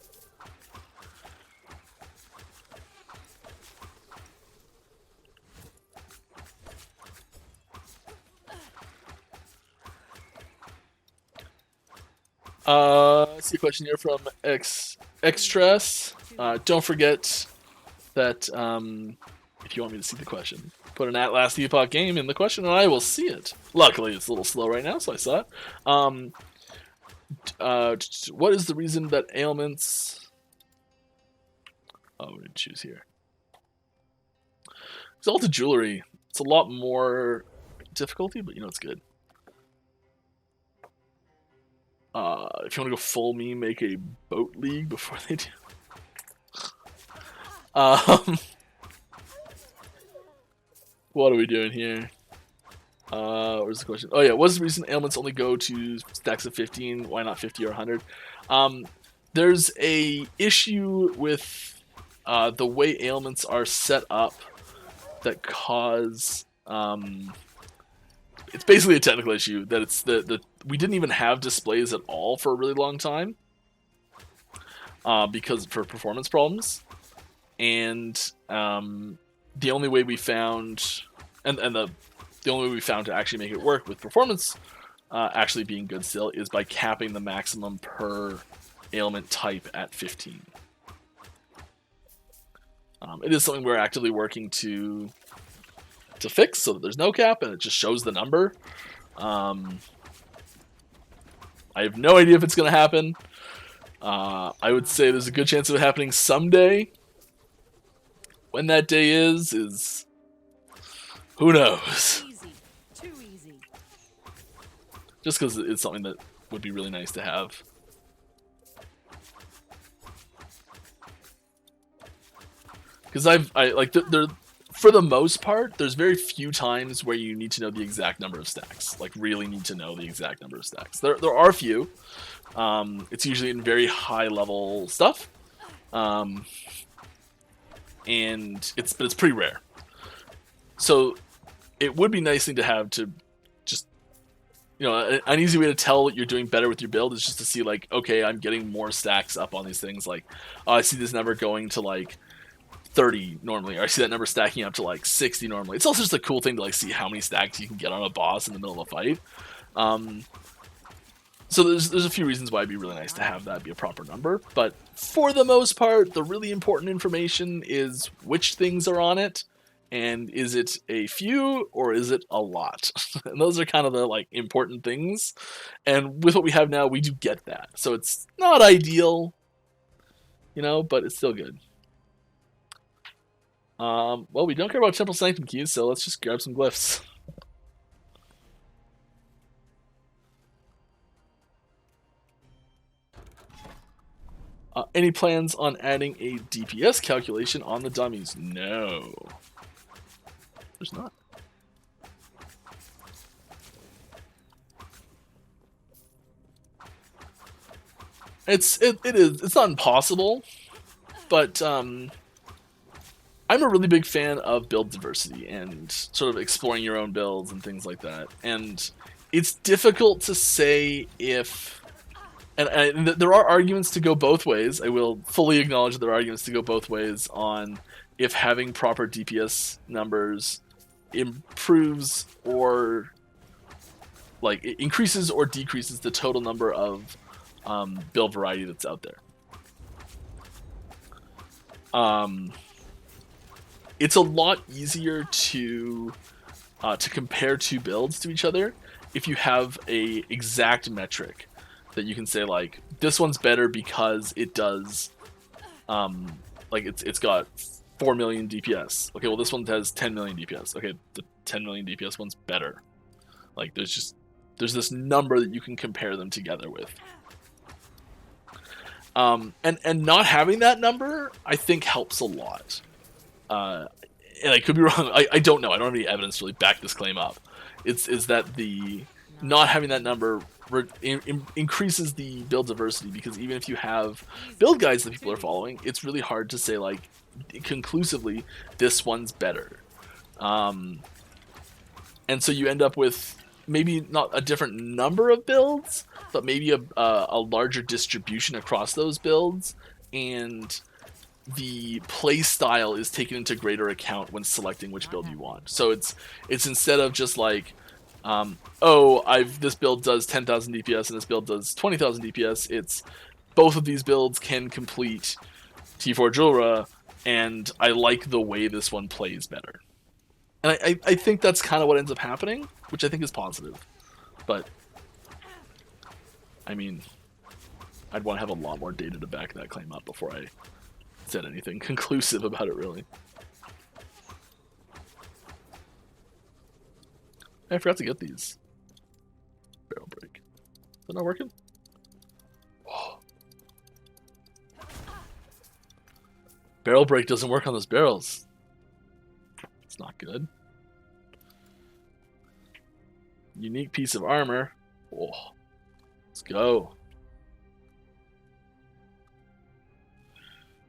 I see a question here from Xtress. Don't forget that if you want me to see the question, put an Last Epoch game in the question and I will see it. Luckily, it's a little slow right now, so I saw it. What is the reason that ailments... Oh, we're going to choose here. Exalted Jewelry. It's a lot more difficulty, but you know it's good. If you want to go full me, make a boat league before they do. What are we doing here? Where's the question? Oh yeah, what's the reason ailments only go to stacks of 15? Why not 50 or 100? There's a issue with the way ailments are set up that cause it's basically a technical issue that it's we didn't even have displays at all for a really long time because for performance problems, and the only way we found the only way we found to actually make it work with performance actually being good still is by capping the maximum per ailment type at 15. It is something we're actively working to fix so that there's no cap and it just shows the number. I have no idea if it's going to happen. I would say there's a good chance of it happening someday. When that day is who knows? Easy. Too easy. Just because it's something that would be really nice to have. Because I like there for the most part, there's very few times where you need to know the exact number of stacks. Like really need to know the exact number of stacks. There are a few. It's usually in very high level stuff. And it's pretty rare. So it would be nice thing to have to just, you know, an easy way to tell you're doing better with your build is just to see like, okay, I'm getting more stacks up on these things. Like, oh, I see this number going to like 30 normally, or I see that number stacking up to like 60 normally. It's also just a cool thing to like see how many stacks you can get on a boss in the middle of a fight. So there's a few reasons why it'd be really nice to have that be a proper number, but for the most part, the really important information is which things are on it, and is it a few or is it a lot? And those are kind of the like important things. And with what we have now, we do get that. So it's not ideal, you know, but it's still good. Well, we don't care about Temple Sanctum keys, so let's just grab some glyphs. Any plans on adding a DPS calculation on the dummies? No. There's not. It's not impossible, but I'm a really big fan of build diversity and sort of exploring your own builds and things like that. And it's difficult to say if, and there are arguments to go both ways. I will fully acknowledge that there are arguments to go both ways on if having proper DPS numbers improves or like it increases or decreases the total number of build variety that's out there. It's a lot easier to compare two builds to each other if you have a exact metric that you can say, like, this one's better because it does like it's got 4 million DPS. Okay, well this one has 10 million DPS. Okay, the 10 million DPS one's better. Like there's this number that you can compare them together with. And not having that number, I think, helps a lot. And I could be wrong. I don't know. I don't have any evidence to really back this claim up. Is that the not having that number increases the build diversity, because even if you have build guides that people are following, it's really hard to say, like, conclusively this one's better. And so you end up with maybe not a different number of builds, but maybe a larger distribution across those builds, and the play style is taken into greater account when selecting which build you want. So it's instead of just like, this build does 10,000 DPS and this build does 20,000 DPS, it's both of these builds can complete T4 Jura, and I like the way this one plays better. And I think that's kind of what ends up happening, which I think is positive. But, I mean, I'd want to have a lot more data to back that claim up before I said anything conclusive about it, really. I forgot to get these. Barrel break. Is that not working? Oh. Barrel break doesn't work on those barrels. It's not good. Unique piece of armor. Oh. Let's go.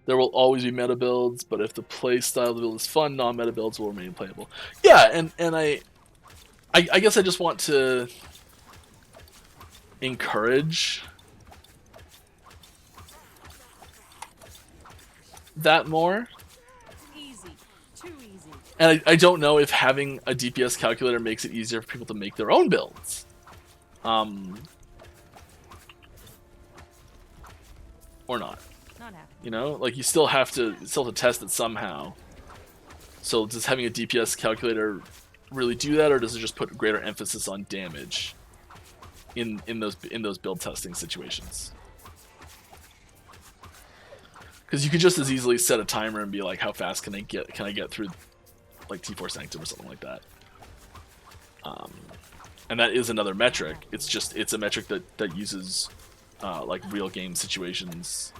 There will always be meta builds, but if the play style of the build is fun, non-meta builds will remain playable. Yeah, and I guess I just want to encourage that more. Easy. Too easy. And I don't know if having a DPS calculator makes it easier for people to make their own builds. Or not. Not happening. You know, like you still have to test it somehow. So does having a DPS calculator really do that, or does it just put greater emphasis on damage in those build testing situations? Because you could just as easily set a timer and be like, how fast can I get through like T4 Sanctum or something like that. And that is another metric. It's a metric that uses like real game situations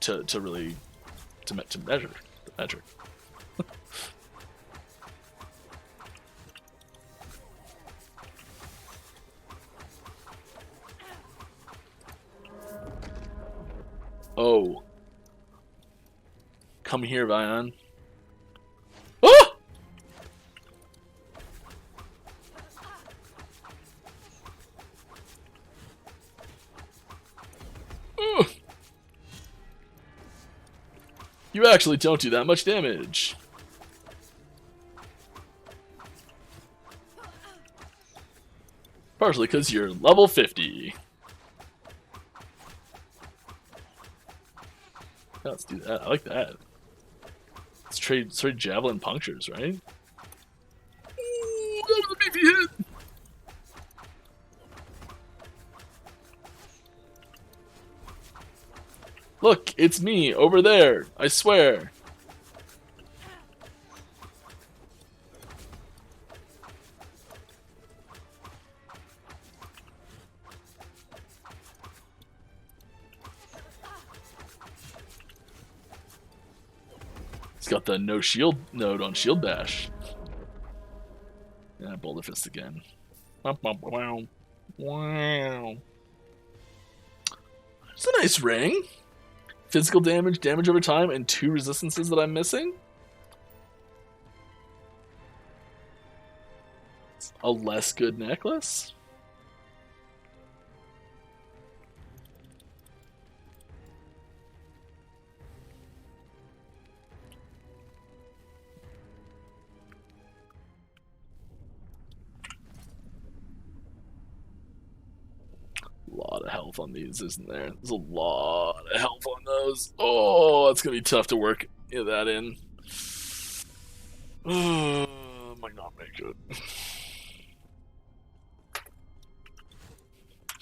to really measure the metric. Oh. Come here, Vion. Ah! You actually don't do that much damage. Partially because you're level 50. Let's do that. I like that. Let's trade javelin punctures, right? Ooh, that was a beefy hit. Look, it's me over there. I swear. He's got the no shield node on shield bash. Yeah, boulder fist again. Wow. Wow. It's a nice ring. Physical damage, damage over time, and 2 resistances that I'm missing. A less good necklace. A lot of health on these, isn't there? There's a lot of health on those. Oh, it's gonna be tough to work that in. Might not make it.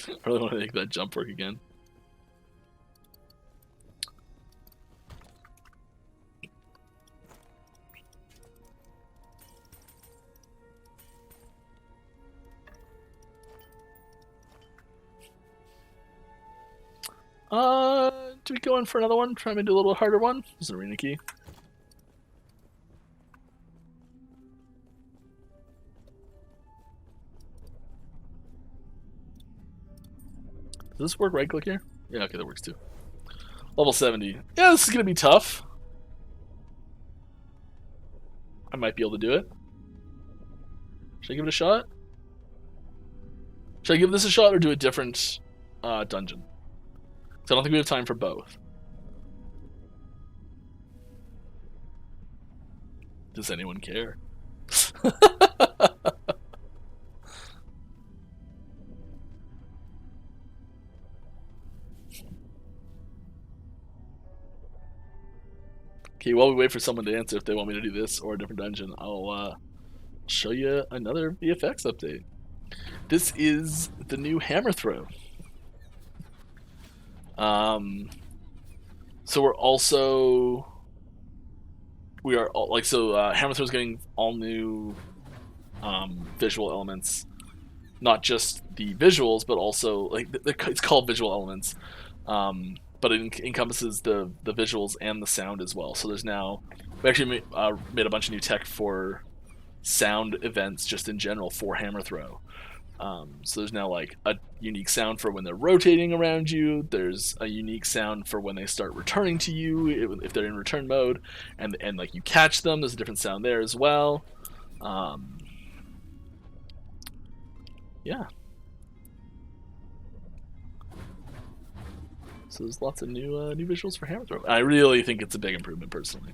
I really want to make that jump work again. Do we go in for another one? Try and do a little harder one? There's an arena key. Does this work right click here? Yeah, okay, that works too. Level 70. Yeah, this is gonna be tough. I might be able to do it. Should I give it a shot? Should I give this a shot or do a different dungeon? So I don't think we have time for both. Does anyone care? Okay, while we wait for someone to answer if they want me to do this or a different dungeon, I'll show you another VFX update. This is the new hammer throw. So hammer throw is getting all new visual elements, not just the visuals, but also it's called visual elements, but it encompasses the visuals and the sound as well. So there's now we actually made a bunch of new tech for sound events just in general for hammer throw. So there's now like a unique sound for when they're rotating around you. There's a unique sound for when they start returning to you if they're in return mode, and like you catch them. There's a different sound there as well. Yeah. So there's lots of new visuals for hammer throw. I really think it's a big improvement personally.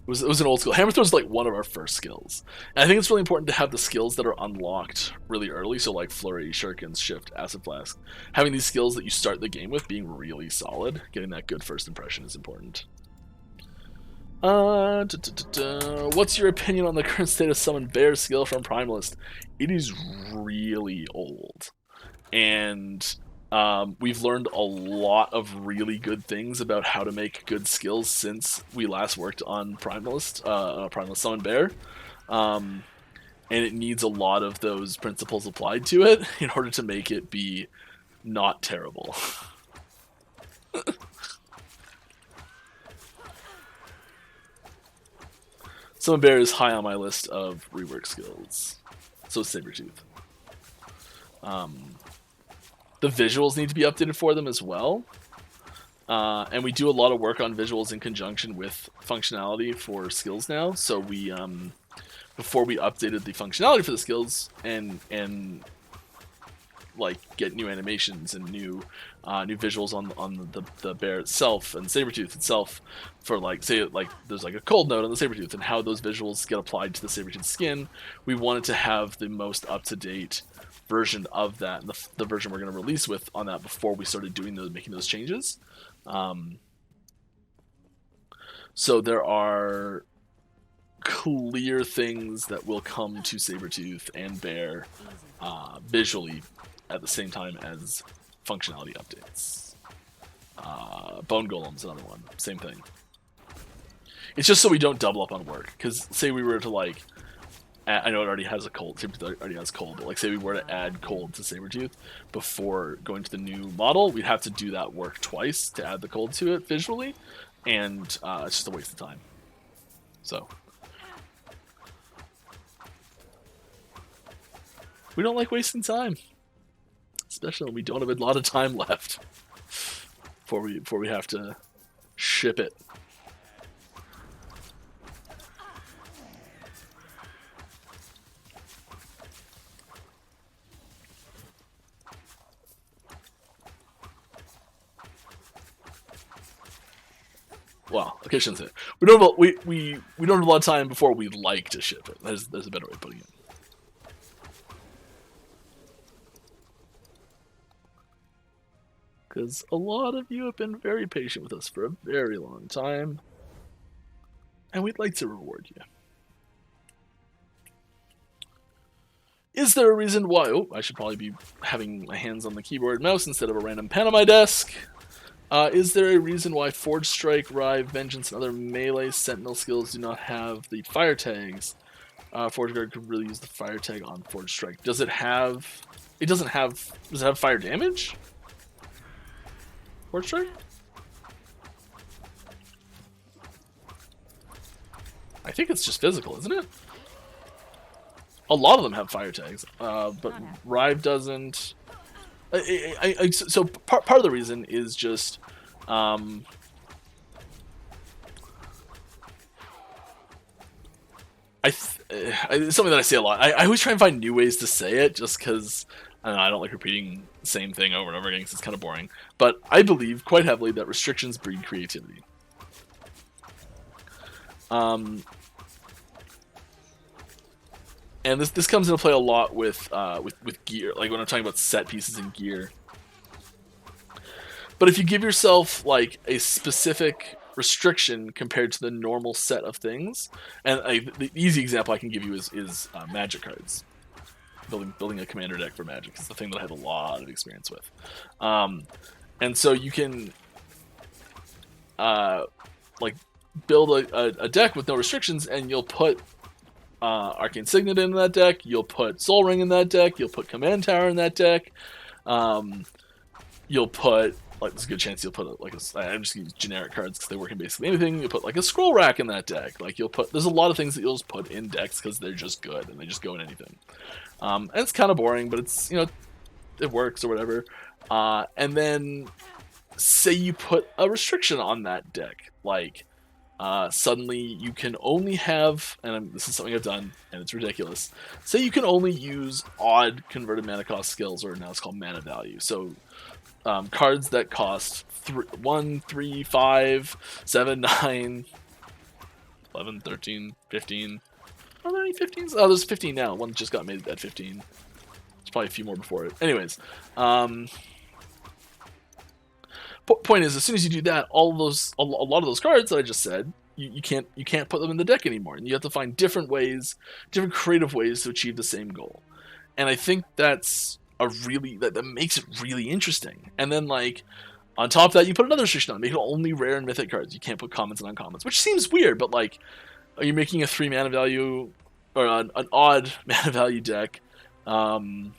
It was an old skill. Hammer throw is like one of our first skills. And I think it's really important to have the skills that are unlocked really early. So like Flurry, Shurikens, Shift, Acid Flask. Having these skills that you start the game with being really solid, getting that good first impression is important. What's your opinion on the current state of Summon Bear skill from Primalist? It is really old. And we've learned a lot of really good things about how to make good skills since we last worked on Primalist Summon Bear. And it needs a lot of those principles applied to it in order to make it be not terrible. Summon Bear is high on my list of rework skills. So is Sabretooth. The visuals need to be updated for them as well. And we do a lot of work on visuals in conjunction with functionality for skills now. So we, before we updated the functionality for the skills and like get new animations and new visuals on the bear itself and Sabretooth itself for like, say like there's like a cold note on the Sabretooth and how those visuals get applied to the Sabretooth skin, we wanted to have the most up-to-date version of that, and the version we're going to release with on that before we started making those changes. So there are clear things that will come to Sabretooth and Bear visually at the same time as functionality updates. Bone Golem's another one, same thing. It's just so we don't double up on work, because say we were to like, I know it already has a cold, Sabretooth already has cold, but like say we were to add cold to Sabretooth before going to the new model, we'd have to do that work twice to add the cold to it visually, and it's just a waste of time. So we don't like wasting time. especially when we don't have a lot of time left before we have to ship it. Well, okay, I shouldn't say it. We don't have we don't have a lot of time before we'd like to ship it. There's a better way of putting it. Because a lot of you have been very patient with us for a very long time, and we'd like to reward you. Is there a reason why? Oh, I should probably be having my hands on the keyboard and mouse instead of a random pen on my desk. Is there a reason why Forge Strike, Rive, Vengeance, and other melee Sentinel skills do not have the fire tags? Forge Guard could really use the fire tag on Forge Strike. Does it have... It doesn't have... Does it have fire damage? Forge Strike? I think it's just physical, isn't it? A lot of them have fire tags, but Rive doesn't. So part of the reason is just it's something that I say a lot. I always try and find new ways to say it, just because I don't like repeating the same thing over and over again because it's kind of boring. But I believe quite heavily that restrictions breed creativity. And this comes into play a lot with gear, like when I'm talking about set pieces and gear. But if you give yourself like a specific restriction compared to the normal set of things, and the easy example I can give you is magic cards. Building a commander deck for magic is the thing that I have a lot of experience with. And so you can like build a deck with no restrictions, and you'll put Arcane Signet in that deck, you'll put Soul Ring in that deck, you'll put Command Tower in that deck, you'll put, like, there's a good chance you'll put I'm just going to use generic cards because they work in basically anything. You'll put like a Scroll Rack in that deck, like there's a lot of things that you'll just put in decks because they're just good and they just go in anything. And it's kind of boring, but it's, it works or whatever. And then say you put a restriction on that deck, like suddenly you can only have, and this is something I've done, and it's ridiculous. Say you can only use odd converted mana cost skills, or now it's called mana value. So cards that cost 1, 3, 5, 7, 9, 11, 13, 15. Are there any 15s? Oh, there's 15 now. One just got made at 15. There's probably a few more before it. Anyways, point is, as soon as you do that, a lot of those cards that I just said, you can't put them in the deck anymore, and you have to find different creative ways to achieve the same goal. And I think that's that makes it really interesting. And then, like, on top of that, you put another restriction on, make it only rare and mythic cards. You can't put commons and uncommons, which seems weird, but like, are you making a 3 mana value or an odd mana value deck, and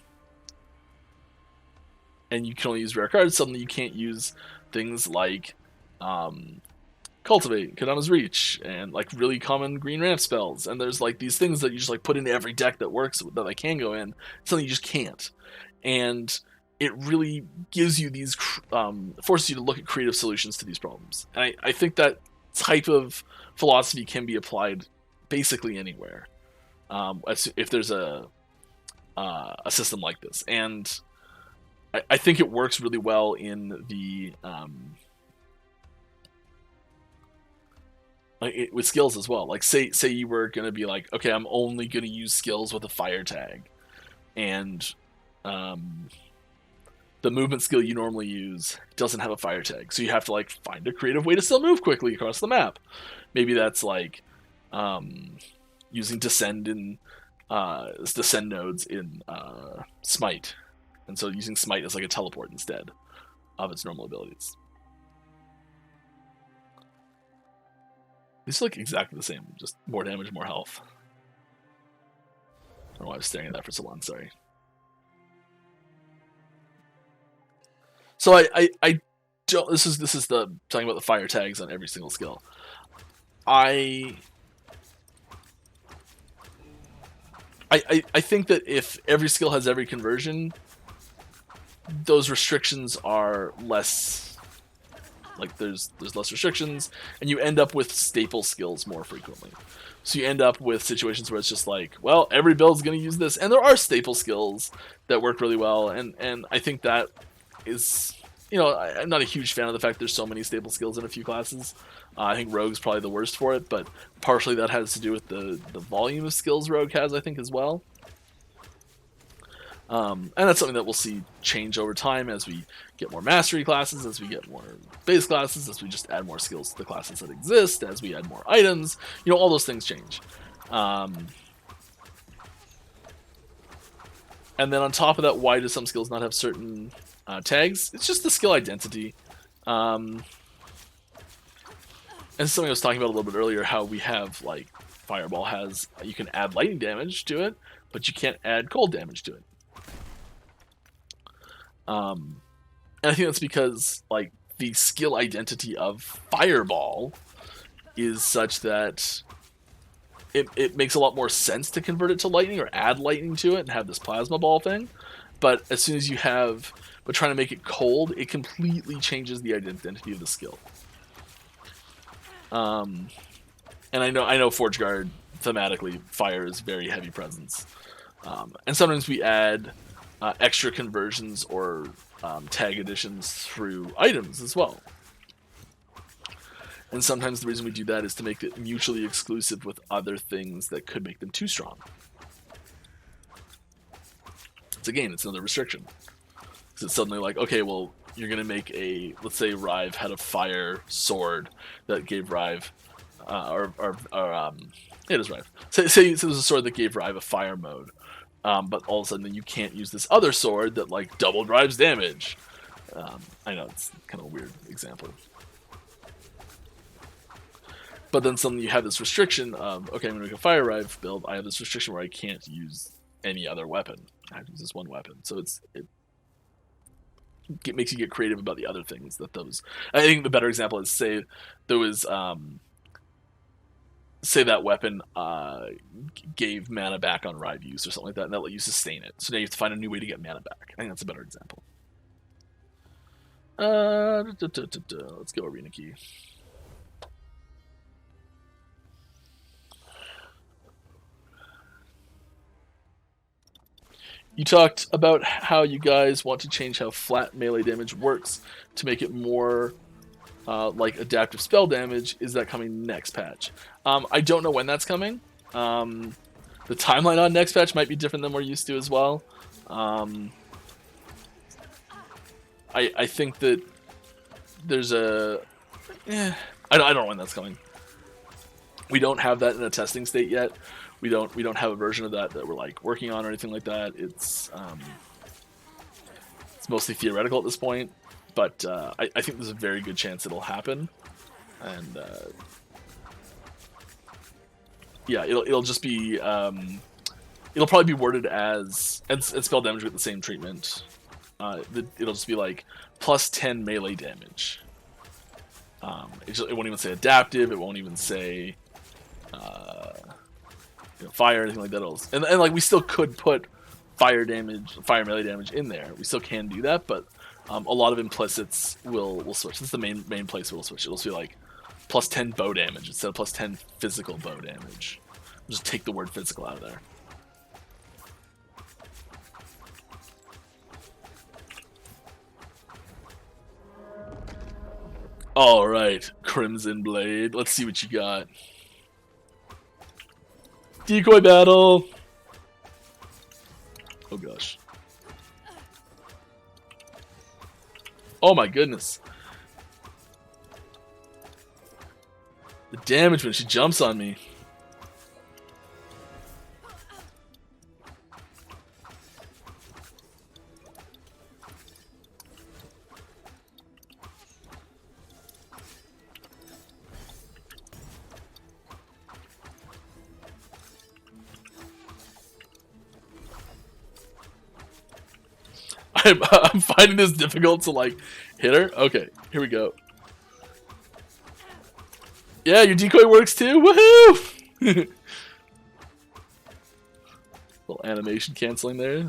you can only use rare cards? Suddenly, you can't use things like Cultivate, Kadama's Reach, and like really common green ramp spells. And there's like these things that you just like put into every deck that works, that they can go in. Something you just can't. And it really gives you these, forces you to look at creative solutions to these problems. And I think that type of philosophy can be applied basically anywhere, if there's a system like this. And I think it works really well in the with skills as well. Like say you were gonna be like, okay, I'm only gonna use skills with a fire tag, and the movement skill you normally use doesn't have a fire tag, so you have to like find a creative way to still move quickly across the map. Maybe that's like using descend in descend nodes in Smite, and so using Smite as like a teleport instead of its normal abilities. These look exactly the same, just more damage, more health. I don't know why I was staring at that for so long, sorry. So I don't, this is the talking about the fire tags on every single skill. I think that if every skill has every conversion, those restrictions are less, like there's less restrictions, and you end up with staple skills more frequently. So you end up with situations where it's just like, well, every build's going to use this, and there are staple skills that work really well, and I think that is, you know, I'm not a huge fan of the fact there's so many staple skills in a few classes. I think Rogue's probably the worst for it, but partially that has to do with the volume of skills Rogue has, I think, as well. And that's something that we'll see change over time as we get more mastery classes, as we get more base classes, as we just add more skills to the classes that exist, as we add more items. You know, all those things change. And then on top of that, why do some skills not have certain tags? It's just the skill identity. And something I was talking about a little bit earlier, how we have, like, Fireball has, you can add lightning damage to it, but you can't add cold damage to it. And I think that's because, like, the skill identity of Fireball is such that it makes a lot more sense to convert it to lightning or add lightning to it and have this plasma ball thing. But as soon as you have, but trying to make it cold, it completely changes the identity of the skill. And I know Forge Guard thematically, fire is very heavy presence, and sometimes we add extra conversions or tag additions through items as well. And sometimes the reason we do that is to make it mutually exclusive with other things that could make them too strong. It's another restriction. Because it's suddenly like, okay, well, you're going to make a, let's say Rive had a fire sword that gave Rive, it is Rive. Say it was a sword that gave Rive a fire mode. But all of a sudden then you can't use this other sword that, like, doubled Rive's damage. I know, it's kind of a weird example. But then suddenly you have this restriction of, okay, I'm going to make a Fire Rive build. I have this restriction where I can't use any other weapon. I have to use this one weapon. So it makes you get creative about the other things that those... I think the better example is, say there was... say that weapon gave mana back on Rive use or something like that, and that let you sustain it. So now you have to find a new way to get mana back. I think that's a better example. Let's go Arena Key. You talked about how you guys want to change how flat melee damage works to make it more like adaptive spell damage. Is that coming next patch? I don't know when that's coming. The timeline on next patch might be different than we're used to as well. I think that there's a... I don't know when that's coming. We don't have that in a testing state yet. We don't have a version of that we're, like, working on or anything like that. It's mostly theoretical at this point, but I think there's a very good chance it'll happen, and yeah, it'll just be it'll probably be worded as and spell damage with the same treatment. It'll just be like plus 10 melee damage. It won't even say adaptive. It won't even say fire or anything like that. And like we still could put fire melee damage in there. We still can do that, but a lot of implicits will switch. This is the main place we'll switch. It'll be like plus 10 bow damage instead of plus 10 physical bow damage. Just take the word physical out of there. Alright, Crimson Blade. Let's see what you got. Decoy battle! Oh gosh. Oh my goodness. The damage when she jumps on me. I'm finding this difficult to, like, hit her. Okay, here we go. Yeah, your decoy works too. Woohoo! Little animation canceling there.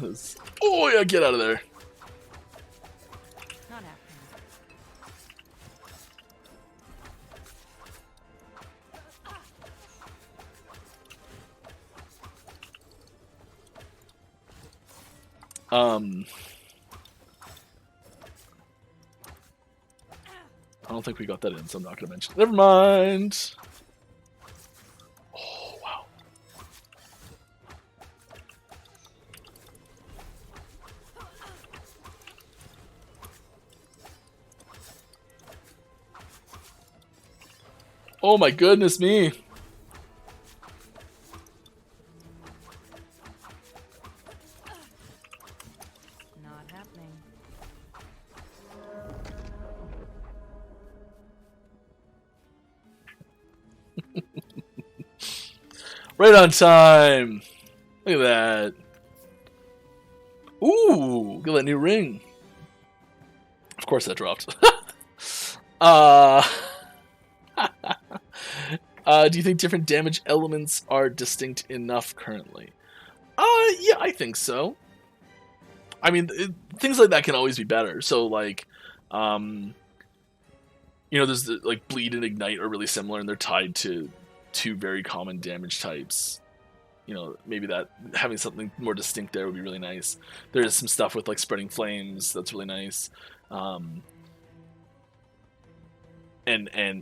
Oh yeah, get out of there. Not happening. I don't think we got that in, so I'm not going to mention it. Never mind. Oh, wow. Oh my goodness me. Not happening. Right on time. Look at that. Ooh, look at that new ring. Of course that dropped. Do you think different damage elements are distinct enough currently? Yeah, I think so. I mean, things like that can always be better. So, like, there's like bleed and ignite are really similar, and they're tied to two very common damage types. Maybe that having something more distinct there would be really nice. There's some stuff with like spreading flames that's really nice. And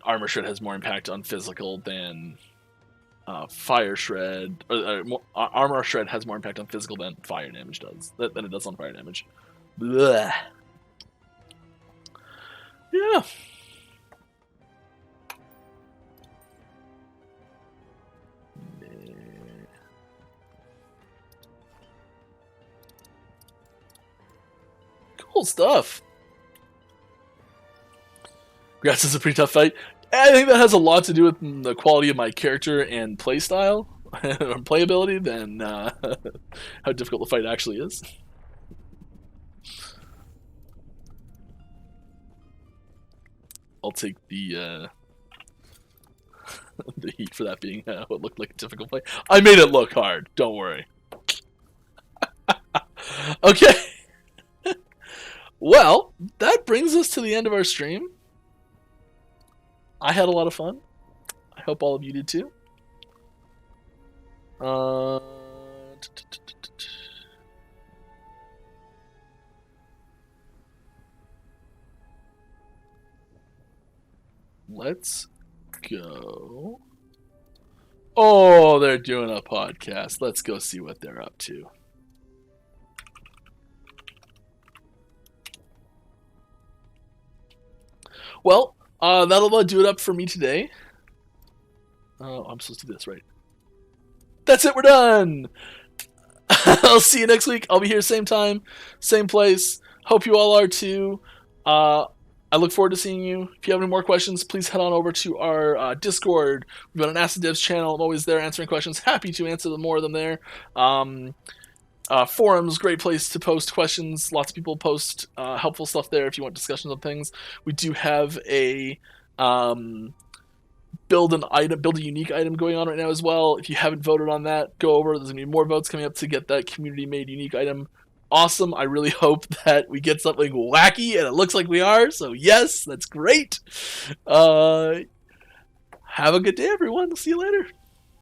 Armor Shred has more impact on physical than Fire Shred. Armor Shred has more impact on physical than fire damage does. Than it does on fire damage. Blech. Yeah. Cool stuff. Grass is a pretty tough fight. I think that has a lot to do with the quality of my character and playstyle, or playability, than how difficult the fight actually is. I'll take the the heat for that being what looked like a difficult fight. I made it look hard. Don't worry. Okay. Well, that brings us to the end of our stream. I had a lot of fun. I hope all of you did too. Let's go. Oh, they're doing a podcast. Let's go see what they're up to. Well, that'll do it up for me today. I'm supposed to do this, right? That's it, we're done! I'll see you next week. I'll be here same time, same place. Hope you all are too. I look forward to seeing you. If you have any more questions, please head on over to our Discord. We've got an Ask the Devs channel. I'm always there answering questions. Happy to answer more of them there. Forums, great place to post questions. Lots of people post helpful stuff there if you want discussions on things. We do have a build a unique item going on right now as well. If you haven't voted on that, go over. There's gonna be more votes coming up to get that community made unique item. Awesome. I really hope that we get something wacky, and it looks like we are. So yes, that's great. Have a good day, everyone. See you later.